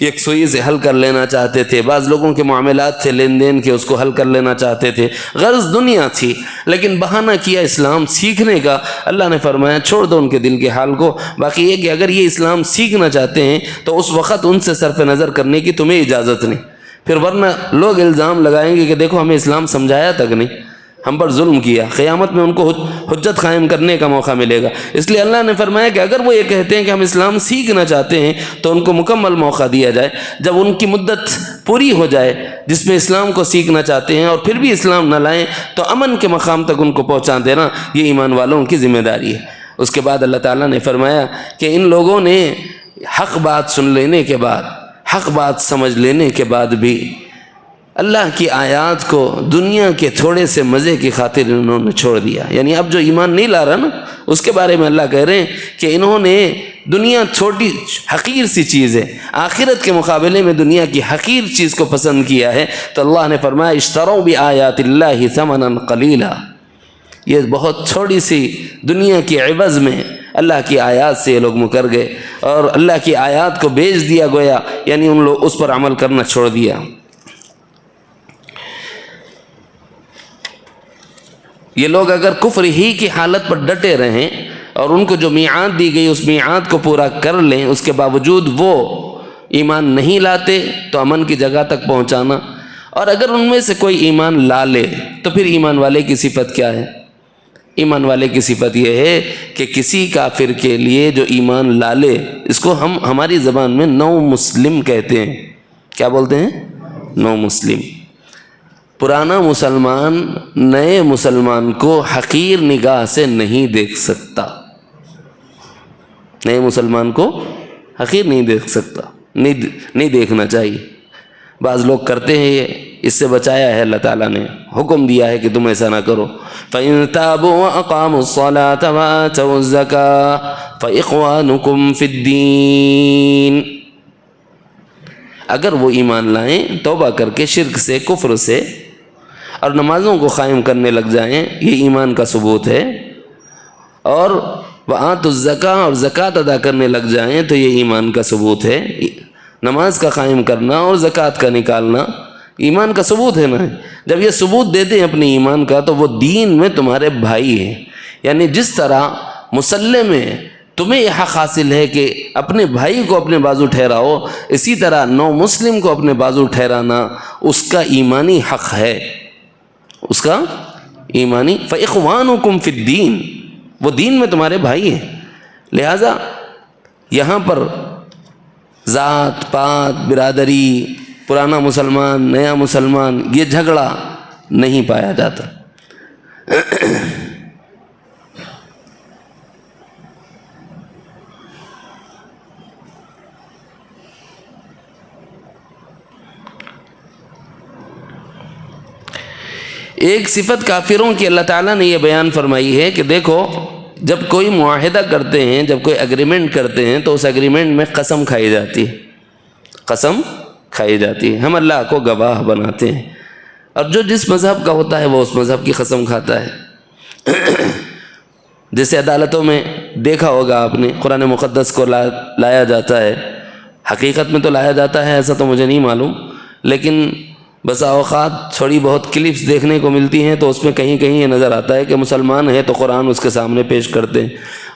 ایک سوئی سے حل کر لینا چاہتے تھے، بعض لوگوں کے معاملات تھے لین دین کے اس کو حل کر لینا چاہتے تھے. غرض دنیا تھی، لیکن بہانہ کیا اسلام سیکھنے کا. اللہ نے فرمایا چھوڑ دو ان کے دل کے حال کو. باقی یہ کہ اگر یہ اسلام سیکھنا چاہتے ہیں تو اس وقت ان سے صرف نظر کرنے کی تمہیں اجازت نہیں. پھر ورنہ لوگ الزام لگائیں گے کہ دیکھو ہمیں اسلام سمجھایا تک نہیں، ہم پر ظلم کیا. قیامت میں ان کو حجت قائم کرنے کا موقع ملے گا. اس لیے اللہ نے فرمایا کہ اگر وہ یہ کہتے ہیں کہ ہم اسلام سیکھنا چاہتے ہیں تو ان کو مکمل موقع دیا جائے. جب ان کی مدت پوری ہو جائے جس میں اسلام کو سیکھنا چاہتے ہیں اور پھر بھی اسلام نہ لائیں تو امن کے مقام تک ان کو پہنچا دینا یہ ایمان والوں کی ذمہ داری ہے. اس کے بعد اللہ تعالیٰ نے فرمایا کہ ان لوگوں نے حق بات سن لینے کے بعد، حق بات سمجھ لینے کے بعد بھی اللہ کی آیات کو دنیا کے تھوڑے سے مزے کی خاطر انہوں نے چھوڑ دیا. یعنی اب جو ایمان نہیں لا رہا نا اس کے بارے میں اللہ کہہ رہے ہیں کہ انہوں نے دنیا چھوٹی حقیر سی چیز ہے، آخرت کے مقابلے میں دنیا کی حقیر چیز کو پسند کیا ہے. تو اللہ نے فرمایا اشتروا بآیات اللہ ثمنا قلیلا، یہ بہت چھوٹی سی دنیا کی عوض میں اللہ کی آیات سے یہ لوگ مکر گئے اور اللہ کی آیات کو بیچ دیا گویا، یعنی ان لوگ اس پر عمل کرنا چھوڑ دیا. یہ لوگ اگر کفر ہی کی حالت پر ڈٹے رہیں اور ان کو جو میعاد دی گئی اس میعاد کو پورا کر لیں، اس کے باوجود وہ ایمان نہیں لاتے تو امن کی جگہ تک پہنچانا. اور اگر ان میں سے کوئی ایمان لا لے تو پھر ایمان والے کی صفت کیا ہے؟ ایمان والے کی صفت یہ ہے کہ کسی کافر کے لیے جو ایمان لا لے، اس کو ہم ہماری زبان میں نو مسلم کہتے ہیں. کیا بولتے ہیں؟ نو مسلم. پرانا مسلمان نئے مسلمان کو حقیر نگاہ سے نہیں دیکھ سکتا، نئے مسلمان کو حقیر نہیں دیکھ سکتا، نہیں دیکھنا چاہیے۔ بعض لوگ کرتے ہیں یہ، اس سے بچایا ہے اللہ تعالیٰ نے، حکم دیا ہے کہ تم ایسا نہ کرو۔ فَإِن تَابُوا وَأَقَامُوا الصَّلَاةَ وَآتَوُا الزَّكَاةَ فَإِخْوَانُكُمْ فِي الدِّينِ، اگر وہ ایمان لائیں، توبہ کر کے شرک سے، کفر سے، اور نمازوں کو قائم کرنے لگ جائیں، یہ ایمان کا ثبوت ہے، اور وَآتُوا الزَّكَاةَ اور زکوٰۃ ادا کرنے لگ جائیں تو یہ ایمان کا ثبوت ہے۔ نماز کا قائم کرنا اور زکوٰۃ کا نکالنا ایمان کا ثبوت ہے نا۔ جب یہ ثبوت دیتے ہیں اپنے ایمان کا تو وہ دین میں تمہارے بھائی ہیں۔ یعنی جس طرح مصلی میں تمہیں یہ حق حاصل ہے کہ اپنے بھائی کو اپنے بازو ٹھہراؤ، اسی طرح نو مسلم کو اپنے بازو ٹھہرانا اس کا ایمانی حق ہے، اس کا ایمانی۔ فَإِخْوَانُكُمْ فِي الدِّينِ، وہ دین میں تمہارے بھائی ہیں۔ لہٰذا یہاں پر ذات پات، برادری، پرانا مسلمان نیا مسلمان، یہ جھگڑا نہیں پایا جاتا۔ ایک صفت کافروں کی اللہ تعالیٰ نے یہ بیان فرمائی ہے کہ دیکھو، جب کوئی معاہدہ کرتے ہیں، جب کوئی ایگریمنٹ کرتے ہیں تو اس ایگریمنٹ میں قسم کھائی جاتی ہے، قسم کھائی جاتی ہے، ہم اللہ کو گواہ بناتے ہیں، اور جو جس مذہب کا ہوتا ہے وہ اس مذہب کی قسم کھاتا ہے۔ جیسے عدالتوں میں دیکھا ہوگا آپ نے، قرآن مقدس کو لایا جاتا ہے، حقیقت میں تو لایا جاتا ہے ایسا تو مجھے نہیں معلوم، لیکن بسا اوقات تھوڑی بہت کلپس دیکھنے کو ملتی ہیں تو اس میں کہیں کہیں یہ نظر آتا ہے کہ مسلمان ہے تو قرآن اس کے سامنے پیش کرتے ہیں،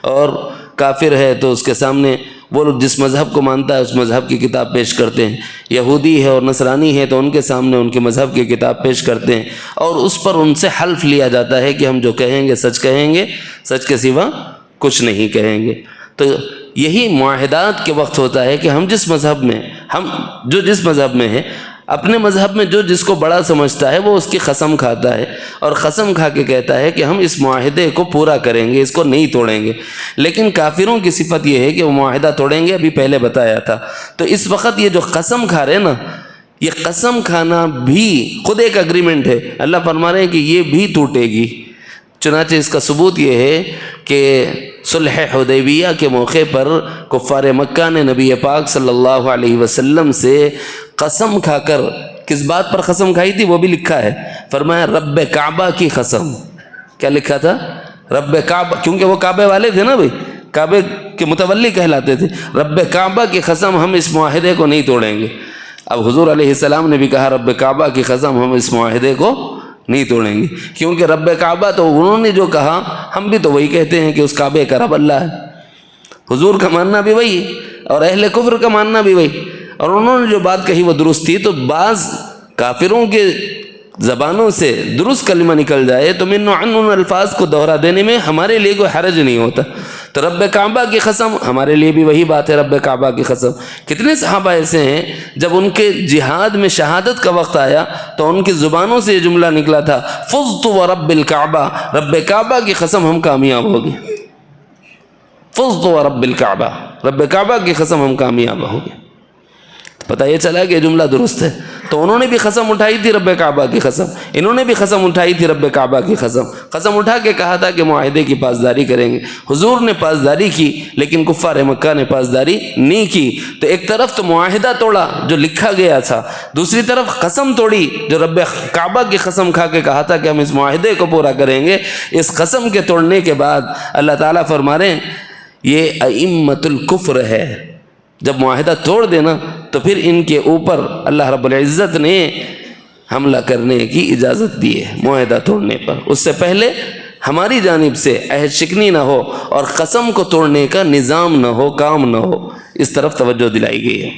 اور کافر ہے تو اس کے سامنے وہ لوگ جس مذہب کو مانتا ہے اس مذہب کی کتاب پیش کرتے ہیں، یہودی ہے اور نصرانی ہے تو ان کے سامنے ان کے مذہب کی کتاب پیش کرتے ہیں، اور اس پر ان سے حلف لیا جاتا ہے کہ ہم جو کہیں گے سچ کہیں گے، سچ کے سوا کچھ نہیں کہیں گے۔ تو یہی معاہدات کے وقت ہوتا ہے کہ ہم جس مذہب میں ہیں، اپنے مذہب میں جو جس کو بڑا سمجھتا ہے وہ اس کی قسم کھاتا ہے، اور قسم کھا کے کہتا ہے کہ ہم اس معاہدے کو پورا کریں گے، اس کو نہیں توڑیں گے۔ لیکن کافروں کی صفت یہ ہے کہ وہ معاہدہ توڑیں گے، ابھی پہلے بتایا تھا۔ تو اس وقت یہ جو قسم کھا رہے ہیں نا، یہ قسم کھانا بھی خود ایک اگریمنٹ ہے۔ اللہ فرما رہے ہیں کہ یہ بھی ٹوٹے گی۔ چنانچہ اس کا ثبوت یہ ہے کہ صلح حدیبیہ کے موقع پر کفار مکہ نے نبی پاک صلی اللہ علیہ وسلم سے قسم کھا کر، کس بات پر قسم کھائی تھی وہ بھی لکھا ہے، فرمایا رب کعبہ کی قسم۔ کیا لکھا تھا؟ رب کعبہ، کیونکہ وہ کعبے والے تھے نا بھائی، کعبے کے متولی کہلاتے تھے۔ رب کعبہ کی قسم، ہم اس معاہدے کو نہیں توڑیں گے۔ اب حضور علیہ السلام نے بھی کہا رب کعبہ کی قسم، ہم اس معاہدے کو نہیں توڑیں گے، کیونکہ رب کعبہ تو انہوں نے جو کہا ہم بھی تو وہی کہتے ہیں کہ اس کعبے کا رب اللہ ہے۔ حضور کا ماننا بھی وہی ہے اور اہل کفر کا ماننا بھی وہی، اور انہوں نے جو بات کہی وہ درست تھی۔ تو بعض کافروں کے زبانوں سے درست کلمہ نکل جائے تو من عن ان الفاظ کو دوہرا دینے میں ہمارے لیے کوئی حرج نہیں ہوتا۔ تو رب کعبہ کی قسم ہمارے لیے بھی وہی بات ہے، رب کعبہ کی قسم۔ کتنے صحابہ ایسے ہیں جب ان کے جہاد میں شہادت کا وقت آیا تو ان کی زبانوں سے یہ جملہ نکلا تھا، فزت ورب الکعبہ، رب کعبہ کی قسم ہم کامیاب ہو گئے، فزت ورب الکعبہ، رب کعبہ کی قسم ہم کامیاب ہو گئے۔ پتہ یہ چلا کہ یہ جملہ درست ہے۔ تو انہوں نے بھی قسم اٹھائی تھی رب کعبہ کی قسم، انہوں نے بھی قسم اٹھائی تھی رب کعبہ کی قسم اٹھا کے کہا تھا کہ معاہدے کی پاسداری کریں گے۔ حضور نے پاسداری کی لیکن کفار مکہ نے پاسداری نہیں کی۔ تو ایک طرف تو معاہدہ توڑا جو لکھا گیا تھا، دوسری طرف قسم توڑی جو رب کعبہ کی قسم کھا کے کہا تھا کہ ہم اس معاہدے کو پورا کریں گے۔ اس قسم کے توڑنے کے بعد اللہ تعالیٰ فرما رہے ہیں یہ ائمۃ الکفر ہے۔ جب معاہدہ توڑ دینا تو پھر ان کے اوپر اللہ رب العزت نے حملہ کرنے کی اجازت دی ہے معاہدہ توڑنے پر۔ اس سے پہلے ہماری جانب سے عہد شکنی نہ ہو اور قسم کو توڑنے کا نظام نہ ہو، کام نہ ہو، اس طرف توجہ دلائی گئی ہے۔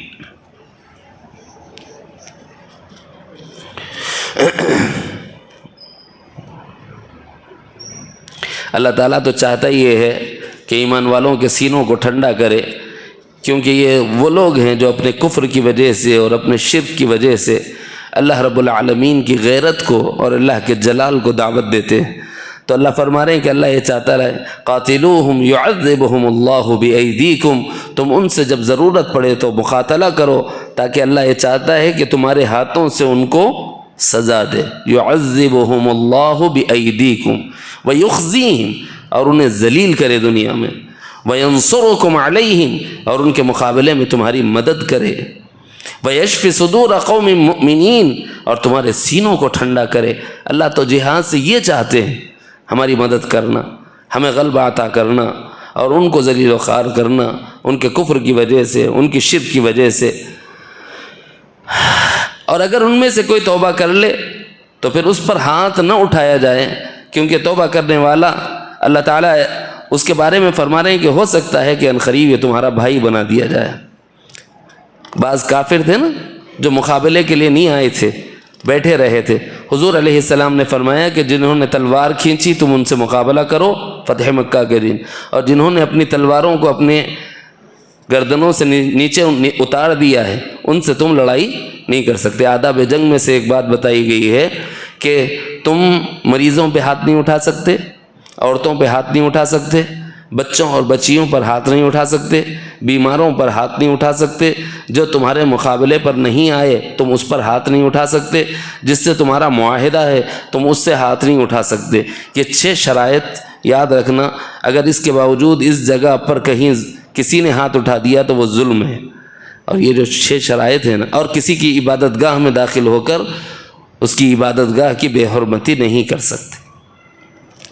اللہ تعالیٰ تو چاہتا ہی یہ ہے کہ ایمان والوں کے سینوں کو ٹھنڈا کرے، کیونکہ یہ وہ لوگ ہیں جو اپنے کفر کی وجہ سے اور اپنے شرک کی وجہ سے اللہ رب العالمین کی غیرت کو اور اللہ کے جلال کو دعوت دیتے ہیں۔ تو اللہ فرما رہے ہیں کہ اللہ یہ چاہتا ہے قاتلوہم یعذبہم اللہ بایدیکم، تم ان سے جب ضرورت پڑے تو مقاتلہ کرو، تاکہ اللہ یہ چاہتا ہے کہ تمہارے ہاتھوں سے ان کو سزا دے۔ یعذبہم اللہ بایدیکم ویخزیہم، اور انہیں ذلیل کرے دنیا میں، وینصرکم علیہم، اور ان کے مقابلے میں تمہاری مدد کرے، وَيَشْفِ صُدُورَ قَوْمٍ مُؤْمِنِينَ، اور تمہارے سینوں کو ٹھنڈا کرے۔ اللہ تو جہاد سے یہ چاہتے ہیں، ہماری مدد کرنا، ہمیں غلبہ عطا کرنا، اور ان کو ذلیل و خوار کرنا، ان کے کفر کی وجہ سے، ان کی شرک کی وجہ سے۔ اور اگر ان میں سے کوئی توبہ کر لے تو پھر اس پر ہاتھ نہ اٹھایا جائے، کیونکہ توبہ کرنے والا اللہ تعالیٰ اس کے بارے میں فرما رہے ہیں کہ ہو سکتا ہے کہ عنقریب یہ تمہارا بھائی بنا دیا جائے۔ بعض کافر تھے نا جو مقابلے کے لیے نہیں آئے تھے، بیٹھے رہے تھے، حضور علیہ السلام نے فرمایا کہ جنہوں نے تلوار کھینچی تم ان سے مقابلہ کرو فتح مکہ کے دن، اور جنہوں نے اپنی تلواروں کو اپنے گردنوں سے نیچے اتار دیا ہے ان سے تم لڑائی نہیں کر سکتے۔ آداب جنگ میں سے ایک بات بتائی گئی ہے کہ تم مریضوں پہ ہاتھ نہیں اٹھا سکتے، عورتوں پہ ہاتھ نہیں اٹھا سکتے، بچوں اور بچیوں پر ہاتھ نہیں اٹھا سکتے، بیماروں پر ہاتھ نہیں اٹھا سکتے، جو تمہارے مقابلے پر نہیں آئے تم اس پر ہاتھ نہیں اٹھا سکتے، جس سے تمہارا معاہدہ ہے تم اس سے ہاتھ نہیں اٹھا سکتے۔ یہ 6 شرائط یاد رکھنا، اگر اس کے باوجود اس جگہ پر کہیں کسی نے ہاتھ اٹھا دیا تو وہ ظلم ہے۔ اور یہ جو 6 شرائط ہیں نا، اور کسی کی عبادت گاہ میں داخل ہو کر اس کی عبادت گاہ کی بے حرمتی نہیں کر سکتے،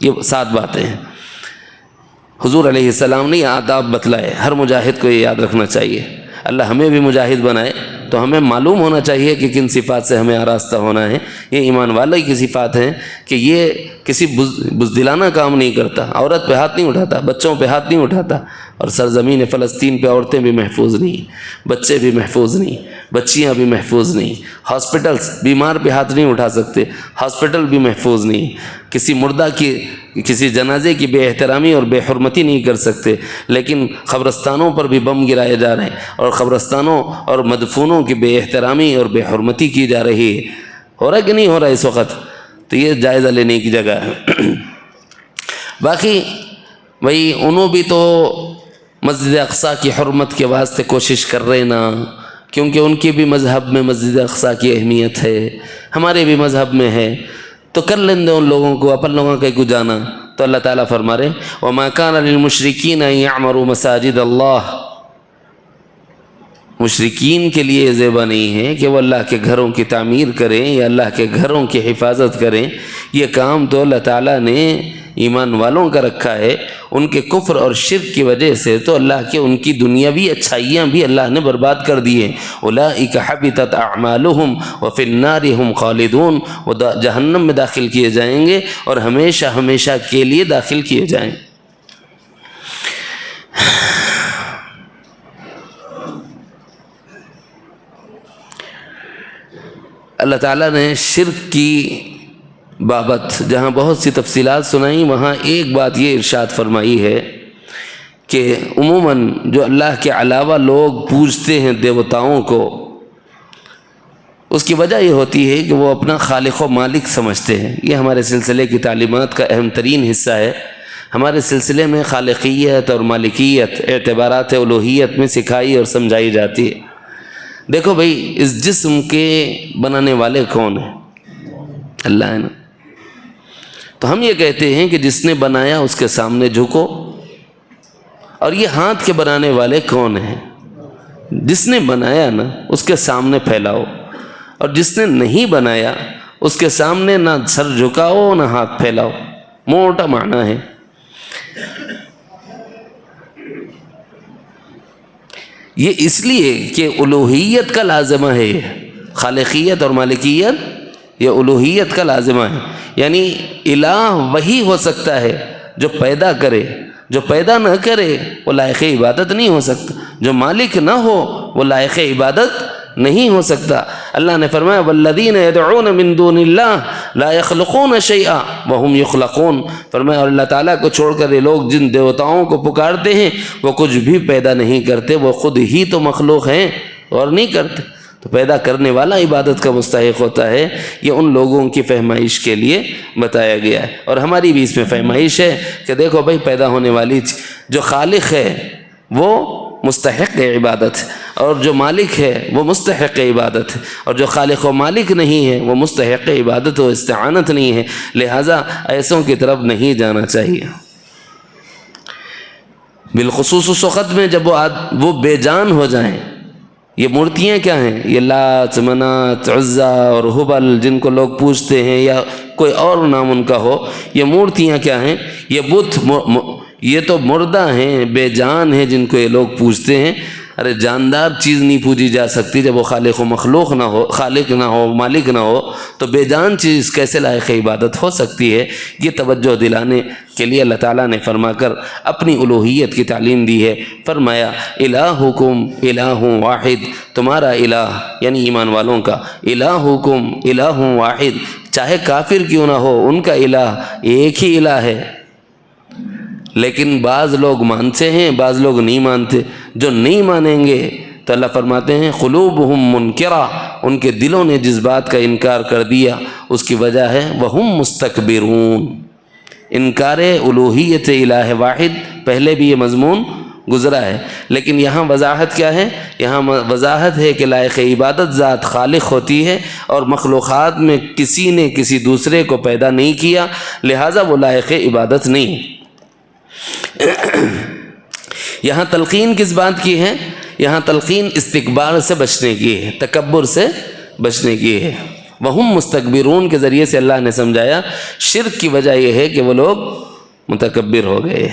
یہ 7 باتیں ہیں۔ حضور علیہ السلام نے یہ آداب بتلائے، ہر مجاہد کو یہ یاد رکھنا چاہیے۔ اللہ ہمیں بھی مجاہد بنائے تو ہمیں معلوم ہونا چاہیے کہ کن صفات سے ہمیں آراستہ ہونا ہے۔ یہ ایمان والے کی صفات ہیں کہ یہ کسی بزدلانہ کام نہیں کرتا، عورت پہ ہاتھ نہیں اٹھاتا، بچوں پہ ہاتھ نہیں اٹھاتا، اور سرزمین فلسطین پہ عورتیں بھی محفوظ نہیں، بچے بھی محفوظ نہیں، بچیاں بھی محفوظ نہیں، ہاسپٹلز بیمار پہ ہاتھ نہیں اٹھا سکتے، ہاسپٹل بھی محفوظ نہیں، کسی مردہ کی کسی جنازے کی بے احترامی اور بے حرمتی نہیں کر سکتے، لیکن قبرستانوں پر بھی بم گرائے جا رہے ہیں، اور قبرستانوں اور مدفونوں کی بے احترامی اور بے حرمتی کی جا رہی ہے۔ ہو رہا ہے کہ نہیں ہو رہا اس وقت؟ تو یہ جائزہ لینے کی جگہ ہے۔ باقی بھائی انہوں بھی تو مسجد اقصیٰ کی حرمت کے واسطے کوشش کر رہے نا، کیونکہ ان کی بھی مذہب میں مسجد اقصیٰ کی اہمیت ہے، ہمارے بھی مذہب میں ہے، تو کر لیں دے ان لوگوں کو، اپن لوگوں کا کو جانا۔ تو اللہ تعالیٰ فرما رہے وَمَا كَانَ لِلْمُشْرِكِينَ أَن يَعْمَرُوا مَسَاجِدَ اللَّهِ، مشرکین کے لیے زیبا نہیں ہے کہ وہ اللہ کے گھروں کی تعمیر کریں یا اللہ کے گھروں کی حفاظت کریں، یہ کام تو اللہ تعالیٰ نے ایمان والوں کا رکھا ہے۔ ان کے کفر اور شرک کی وجہ سے تو اللہ کے ان کی دنیاوی اچھائیاں بھی اللہ نے برباد کر دی ہیں۔ اولئک حبطت اعمالہم وفی النار ہم خالدون، وہ جہنم میں داخل کیے جائیں گے اور ہمیشہ ہمیشہ کے لیے داخل کیے جائیں۔ اللہ تعالیٰ نے شرک کی بابت جہاں بہت سی تفصیلات سنائیں، وہاں ایک بات یہ ارشاد فرمائی ہے کہ عموماً جو اللہ کے علاوہ لوگ پوجتے ہیں دیوتاؤں کو، اس کی وجہ یہ ہوتی ہے کہ وہ اپنا خالق و مالک سمجھتے ہیں۔ یہ ہمارے سلسلے کی تعلیمات کا اہم ترین حصہ ہے۔ ہمارے سلسلے میں خالقیت اور مالکیت، اعتبارات الوہیت میں سکھائی اور سمجھائی جاتی ہے۔ دیکھو بھئی، اس جسم کے بنانے والے کون ہیں؟ اللہ ہے نا۔ تو ہم یہ کہتے ہیں کہ جس نے بنایا اس کے سامنے جھکو، اور یہ ہاتھ کے بنانے والے کون ہیں؟ جس نے بنایا نا اس کے سامنے پھیلاؤ، اور جس نے نہیں بنایا اس کے سامنے نہ سر جھکاؤ نہ ہاتھ پھیلاؤ۔ موٹا معنی ہے۔ یہ اس لیے کہ الوہیت کا لازمہ ہے، خالقیت اور مالکیت یہ الوہیت کا لازمہ ہے، یعنی الہ وہی ہو سکتا ہے جو پیدا کرے، جو پیدا نہ کرے وہ لائق عبادت نہیں ہو سکتا، جو مالک نہ ہو وہ لائق عبادت نہیں ہو سکتا۔ اللہ نے فرمایا والذین یدعون من دون اللہ لا یخلقون شیئا وہم یخلقون، فرمایا اور اللہ تعالیٰ کو چھوڑ کر یہ لوگ جن دیوتاؤں کو پکارتے ہیں وہ کچھ بھی پیدا نہیں کرتے، وہ خود ہی تو مخلوق ہیں اور نہیں کرتے۔ تو پیدا کرنے والا عبادت کا مستحق ہوتا ہے، یہ ان لوگوں کی فہمائش کے لیے بتایا گیا ہے۔ اور ہماری بھی اس میں فہمائش ہے کہ دیکھو بھائی، پیدا ہونے والی جو خالق ہے وہ مستحق عبادت ہے، اور جو مالک ہے وہ مستحق عبادت ہے، اور جو خالق و مالک نہیں ہے وہ مستحق عبادت و استعانت نہیں ہے، لہٰذا ایسوں کی طرف نہیں جانا چاہیے۔ بالخصوص اس وقت میں جب وہ بے جان ہو جائیں۔ یہ مورتیاں کیا ہیں؟ یہ لات، منات، عزا اور حبل جن کو لوگ پوجتے ہیں، یا کوئی اور نام ان کا ہو، یہ مورتیاں کیا ہیں؟ یہ بت، یہ تو مردہ ہیں، بے جان ہیں جن کو یہ لوگ پوجتے ہیں۔ ارے جاندار چیز نہیں پوجی جا سکتی جب وہ خالق و مخلوق نہ ہو، خالق نہ ہو، مالک نہ ہو، تو بے جان چیز کیسے لائق عبادت ہو سکتی ہے؟ یہ توجہ دلانے کے لیے اللہ تعالیٰ نے فرما کر اپنی الوہیت کی تعلیم دی ہے۔ فرمایا الہکم الہ واحد، تمہارا الہ یعنی ایمان والوں کا، الہکم الہ واحد، چاہے کافر کیوں نہ ہو ان کا الہ ایک ہی الہ ہے۔ لیکن بعض لوگ مانتے ہیں، بعض لوگ نہیں مانتے۔ جو نہیں مانیں گے تو اللہ فرماتے ہیں قلوبہم منکرہ، ان کے دلوں نے جس بات کا انکار کر دیا اس کی وجہ ہے وہم مستکبرون۔ انکار الوہیت الہ واحد پہلے بھی یہ مضمون گزرا ہے، لیکن یہاں وضاحت کیا ہے؟ یہاں وضاحت ہے کہ لائق عبادت ذات خالق ہوتی ہے، اور مخلوقات میں کسی نے کسی دوسرے کو پیدا نہیں کیا، لہٰذا وہ لائق عبادت نہیں۔ یہاں تلقین کس بات کی ہے؟ یہاں تلقین استکبار سے بچنے کی ہے، تکبر سے بچنے کی ہے۔ وہم مستکبرون کے ذریعے سے اللہ نے سمجھایا شرک کی وجہ یہ ہے کہ وہ لوگ متکبر ہو گئے۔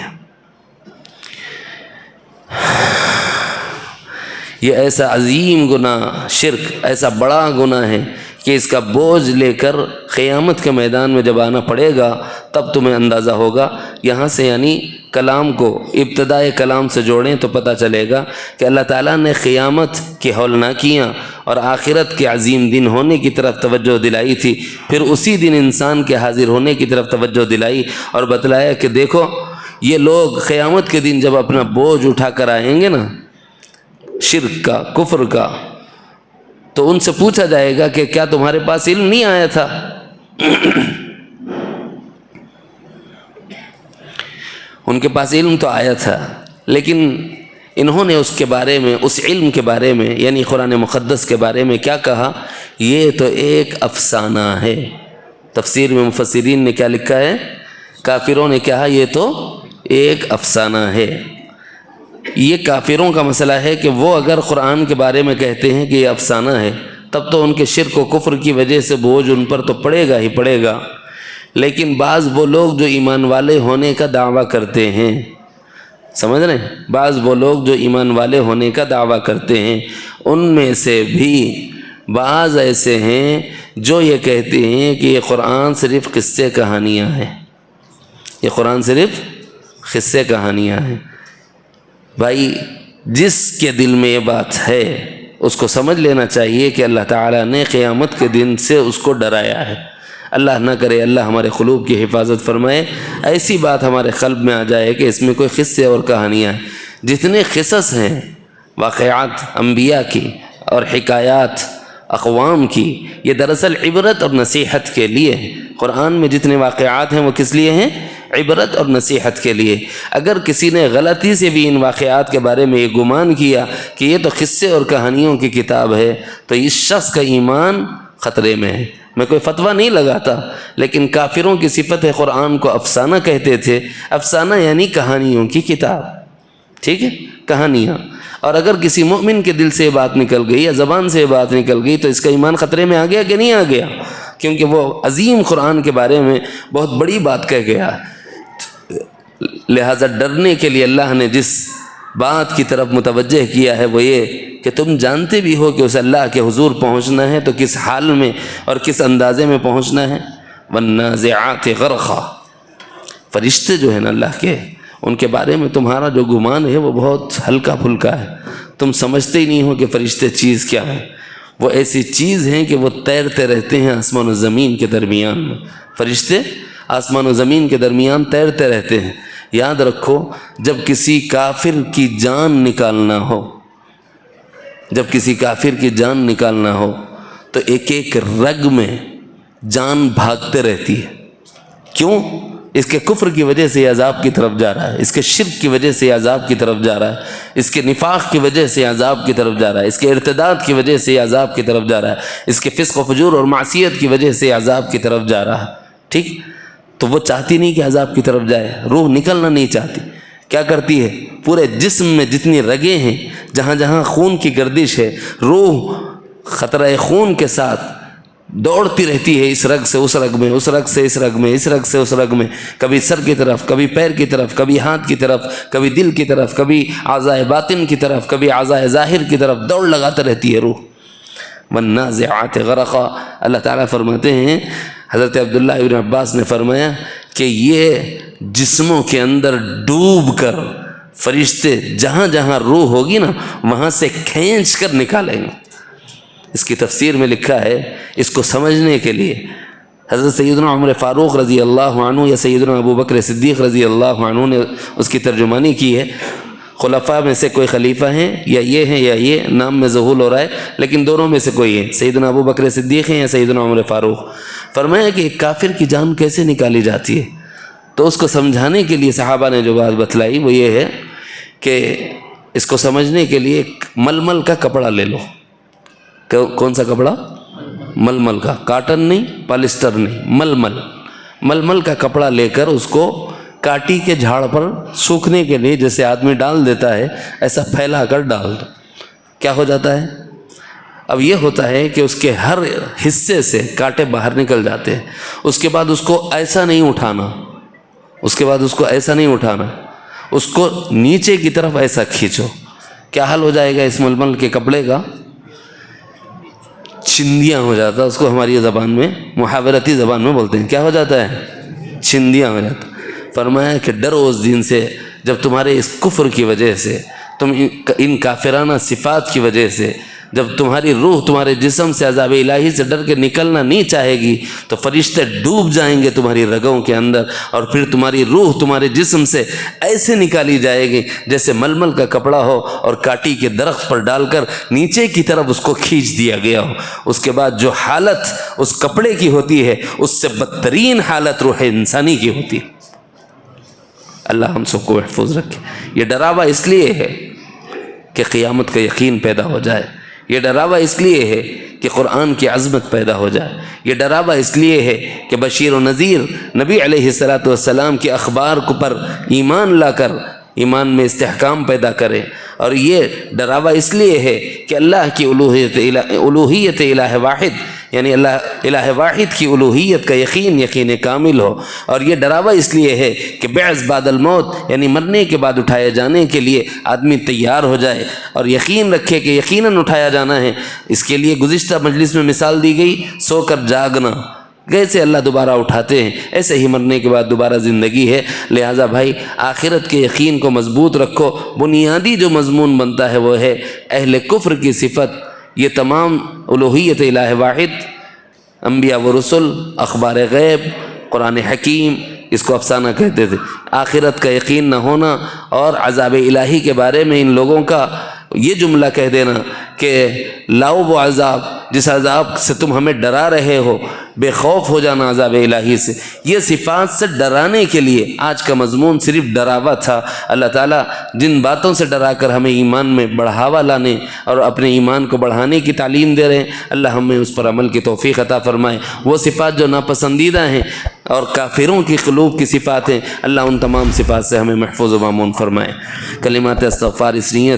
یہ ایسا عظیم گناہ، شرک ایسا بڑا گناہ ہے کہ اس کا بوجھ لے کر قیامت کے میدان میں جب آنا پڑے گا تب تمہیں اندازہ ہوگا۔ یہاں سے یعنی کلام کو ابتدائے کلام سے جوڑیں تو پتہ چلے گا کہ اللہ تعالیٰ نے قیامت کی ہولناکیاں اور آخرت کے عظیم دن ہونے کی طرف توجہ دلائی تھی، پھر اسی دن انسان کے حاضر ہونے کی طرف توجہ دلائی اور بتلایا کہ دیکھو یہ لوگ قیامت کے دن جب اپنا بوجھ اٹھا کر آئیں گے نا، شرک کا، کفر کا، تو ان سے پوچھا جائے گا کہ کیا تمہارے پاس علم نہیں آیا تھا؟ ان کے پاس علم تو آیا تھا، لیکن انہوں نے اس کے بارے میں، اس علم کے بارے میں یعنی قرآن مقدس کے بارے میں کیا کہا؟ یہ تو ایک افسانہ ہے۔ تفسیر میں مفسرین نے کیا لکھا ہے؟ کافروں نے کہا یہ تو ایک افسانہ ہے۔ یہ کافروں کا مسئلہ ہے کہ وہ اگر قرآن کے بارے میں کہتے ہیں کہ یہ افسانہ ہے، تب تو ان کے شرک و کفر کی وجہ سے بوجھ ان پر تو پڑے گا ہی پڑے گا۔ لیکن بعض وہ لوگ جو ایمان والے ہونے کا دعویٰ کرتے ہیں، سمجھ رہے ہیں؟ بعض وہ لوگ جو ایمان والے ہونے کا دعویٰ کرتے ہیں، ان میں سے بھی بعض ایسے ہیں جو یہ کہتے ہیں کہ یہ قرآن صرف قصے کہانیاں ہیں، یہ قرآن صرف قصے کہانیاں ہیں۔ بھائی جس کے دل میں یہ بات ہے اس کو سمجھ لینا چاہیے کہ اللہ تعالیٰ نے قیامت کے دن سے اس کو ڈرایا ہے۔ اللہ نہ کرے، اللہ ہمارے قلوب کی حفاظت فرمائے، ایسی بات ہمارے قلب میں آ جائے کہ اس میں کوئی قصے اور کہانیاں ہیں۔ جتنے قصص ہیں واقعات انبیاء کی اور حکایات اقوام کی، یہ دراصل عبرت اور نصیحت کے لیے ہیں۔ قرآن میں جتنے واقعات ہیں وہ کس لیے ہیں؟ عبرت اور نصیحت کے لیے۔ اگر کسی نے غلطی سے بھی ان واقعات کے بارے میں یہ گمان کیا کہ یہ تو قصے اور کہانیوں کی کتاب ہے، تو اس شخص کا ایمان خطرے میں ہے۔ میں کوئی فتویٰ نہیں لگاتا، لیکن کافروں کی صفت ہے قرآن کو افسانہ کہتے تھے۔ افسانہ یعنی کہانیوں کی کتاب، ٹھیک ہے، کہانیاں۔ اور اگر کسی مومن کے دل سے یہ بات نکل گئی یا زبان سے یہ بات نکل گئی تو اس کا ایمان خطرے میں آ گیا کہ نہیں آ گیا؟ کیونکہ وہ عظیم قرآن کے بارے میں بہت بڑی بات کہہ گیا۔ لہٰذا ڈرنے کے لیے اللہ نے جس بات کی طرف متوجہ کیا ہے وہ یہ کہ تم جانتے بھی ہو کہ اس اللہ کے حضور پہنچنا ہے تو کس حال میں اور کس اندازے میں پہنچنا ہے۔ والنازعات غرقا، فرشتے جو ہیں نا اللہ کے، ان کے بارے میں تمہارا جو گمان ہے وہ بہت ہلکا پھلکا ہے۔ تم سمجھتے ہی نہیں ہو کہ فرشتے چیز کیا ہے۔ وہ ایسی چیز ہیں کہ وہ تیرتے رہتے ہیں آسمان و زمین کے درمیان میں۔ فرشتے آسمان و زمین کے درمیان تیرتے رہتے ہیں۔ یاد رکھو، جب کسی کافر کی جان نکالنا ہو جب کسی کافر کی جان نکالنا ہو تو ایک ایک رگ میں جان بھاگتے رہتی ہے. کیوں؟ اس کے کفر کی وجہ سے عذاب کی طرف جا رہا ہے، اس کے شرک کی وجہ سے عذاب کی طرف جا رہا ہے، اس کے نفاق کی وجہ سے عذاب کی طرف جا رہا ہے، اس کے ارتداد کی وجہ سے عذاب کی طرف جا رہا ہے، اس کے فسق و فجور اور معصیت کی وجہ سے عذاب کی طرف جا رہا ہے. ٹھیک؟ تو وہ چاہتی نہیں کہ عذاب کی طرف جائے، روح نکلنا نہیں چاہتی. کیا کرتی ہے؟ پورے جسم میں جتنی رگیں ہیں، جہاں جہاں خون کی گردش ہے، روح خطرہ خون کے ساتھ دوڑتی رہتی ہے، اس رگ سے اس رگ میں، اس رگ سے اس رگ میں، اس رگ سے اس رگ میں، کبھی سر کی طرف، کبھی پیر کی طرف، کبھی ہاتھ کی طرف، کبھی دل کی طرف، کبھی اعضائے باطن کی طرف، کبھی اعضائے ظاہر کی طرف دوڑ لگاتے رہتی ہے روح. والنازعات غرقا. اللہ تعالیٰ فرماتے ہیں، حضرت عبداللہ ابن عباس نے فرمایا کہ یہ جسموں کے اندر ڈوب کر فرشتے جہاں جہاں روح ہوگی نا وہاں سے کھینچ کر نکالیں گے. اس کی تفسیر میں لکھا ہے، اس کو سمجھنے کے لیے حضرت سیدنا عمر فاروق رضی اللہ عنہ یا سیدنا ابو بکر صدیق رضی اللہ عنہ نے اس کی ترجمانی کی ہے. خلفاء میں سے کوئی خلیفہ ہیں یا یہ نام میں ظہول ہو رہا ہے، لیکن دونوں میں سے کوئی ہے، سیدنا ابو بکر صدیق ہیں یا سیدنا عمر فاروق. فرمایا کہ ایک کافر کی جان کیسے نکالی جاتی ہے. تو اس کو سمجھانے کے لیے صحابہ نے جو بات بتلائی وہ یہ ہے کہ اس کو سمجھنے کے لیے ایک ململ کا کپڑا لے لو. کون سا کپڑا؟ ململ کا، کاٹن نہیں، پالسٹر نہیں، ململ کا کپڑا لے کر اس کو کاٹی کے جھاڑ پر سوکھنے کے لیے جیسے آدمی ڈال دیتا ہے ایسا پھیلا کر ڈال دو. کیا ہو جاتا ہے؟ اب یہ ہوتا ہے کہ اس کے ہر حصے سے کانٹے باہر نکل جاتے ہیں. اس کے بعد اس کو ایسا نہیں اٹھانا، اس کو نیچے کی طرف ایسا کھینچو. کیا حل ہو جائے گا اس ململ کے کپڑے کا؟ چندیاں ہو جاتا ہے. اس کو ہماری زبان میں، محاورتی زبان میں بولتے ہیں. کیا ہو جاتا ہے؟ چندیاں ہو جاتا. فرمایا کہ ڈرو اس دن سے جب تمہارے اس کفر کی وجہ سے، تم ان کافرانہ صفات کی وجہ سے، جب تمہاری روح تمہارے جسم سے عذاب الہی سے ڈر کے نکلنا نہیں چاہے گی تو فرشتے ڈوب جائیں گے تمہاری رگوں کے اندر، اور پھر تمہاری روح تمہارے جسم سے ایسے نکالی جائے گی جیسے ململ کا کپڑا ہو اور کاٹی کے درخت پر ڈال کر نیچے کی طرف اس کو کھینچ دیا گیا ہو. اس کے بعد جو حالت اس کپڑے کی ہوتی ہے اس سے بدترین حالت روح انسانی کی ہوتی ہے. اللہ ہم سب کو محفوظ رکھے. یہ ڈراوا اس لیے ہے کہ قیامت کا یقین پیدا ہو جائے. یہ ڈراوا اس لیے ہے کہ قرآن کی عظمت پیدا ہو جائے. یہ ڈراوا اس لیے ہے کہ بشیر و نذیر نبی علیہ السلام کے اخبار پر ایمان لا کر ایمان میں استحکام پیدا کرے. اور یہ ڈراوا اس لیے ہے کہ اللہ کی الوہیت الہ واحد، یعنی اللہ الہ واحد کی الوہیت کا یقین کامل ہو. اور یہ ڈراوا اس لیے ہے کہ بعث بعد الموت، یعنی مرنے کے بعد اٹھائے جانے کے لیے آدمی تیار ہو جائے اور یقین رکھے کہ یقیناً اٹھایا جانا ہے. اس کے لیے گزشتہ مجلس میں مثال دی گئی، سو کر جاگنا. جیسے اللہ دوبارہ اٹھاتے ہیں ایسے ہی مرنے کے بعد دوبارہ زندگی ہے. لہٰذا بھائی آخرت کے یقین کو مضبوط رکھو. بنیادی جو مضمون بنتا ہے وہ ہے اہل کفر کی صفت. یہ تمام الوہیت الہ واحد، انبیاء و رسل، اخبار غیب، قرآن حکیم، اس کو افسانہ کہتے تھے. آخرت کا یقین نہ ہونا اور عذاب الہی کے بارے میں ان لوگوں کا یہ جملہ کہہ دینا کہ لاؤ وہ عذاب جس عذاب سے تم ہمیں ڈرا رہے ہو، بے خوف ہو جانا عذاب الہی سے. یہ صفات سے ڈرانے کے لیے آج کا مضمون صرف ڈراوا تھا. اللہ تعالیٰ جن باتوں سے ڈرا کر ہمیں ایمان میں بڑھاوا لانے اور اپنے ایمان کو بڑھانے کی تعلیم دے رہے ہیں، اللہ ہمیں اس پر عمل کی توفیق عطا فرمائے. وہ صفات جو ناپسندیدہ ہیں اور کافروں کی قلوب کی صفات ہیں، اللہ ان تمام صفات سے ہمیں محفوظ و مامون فرمائے. کلمات استغفار اس نیت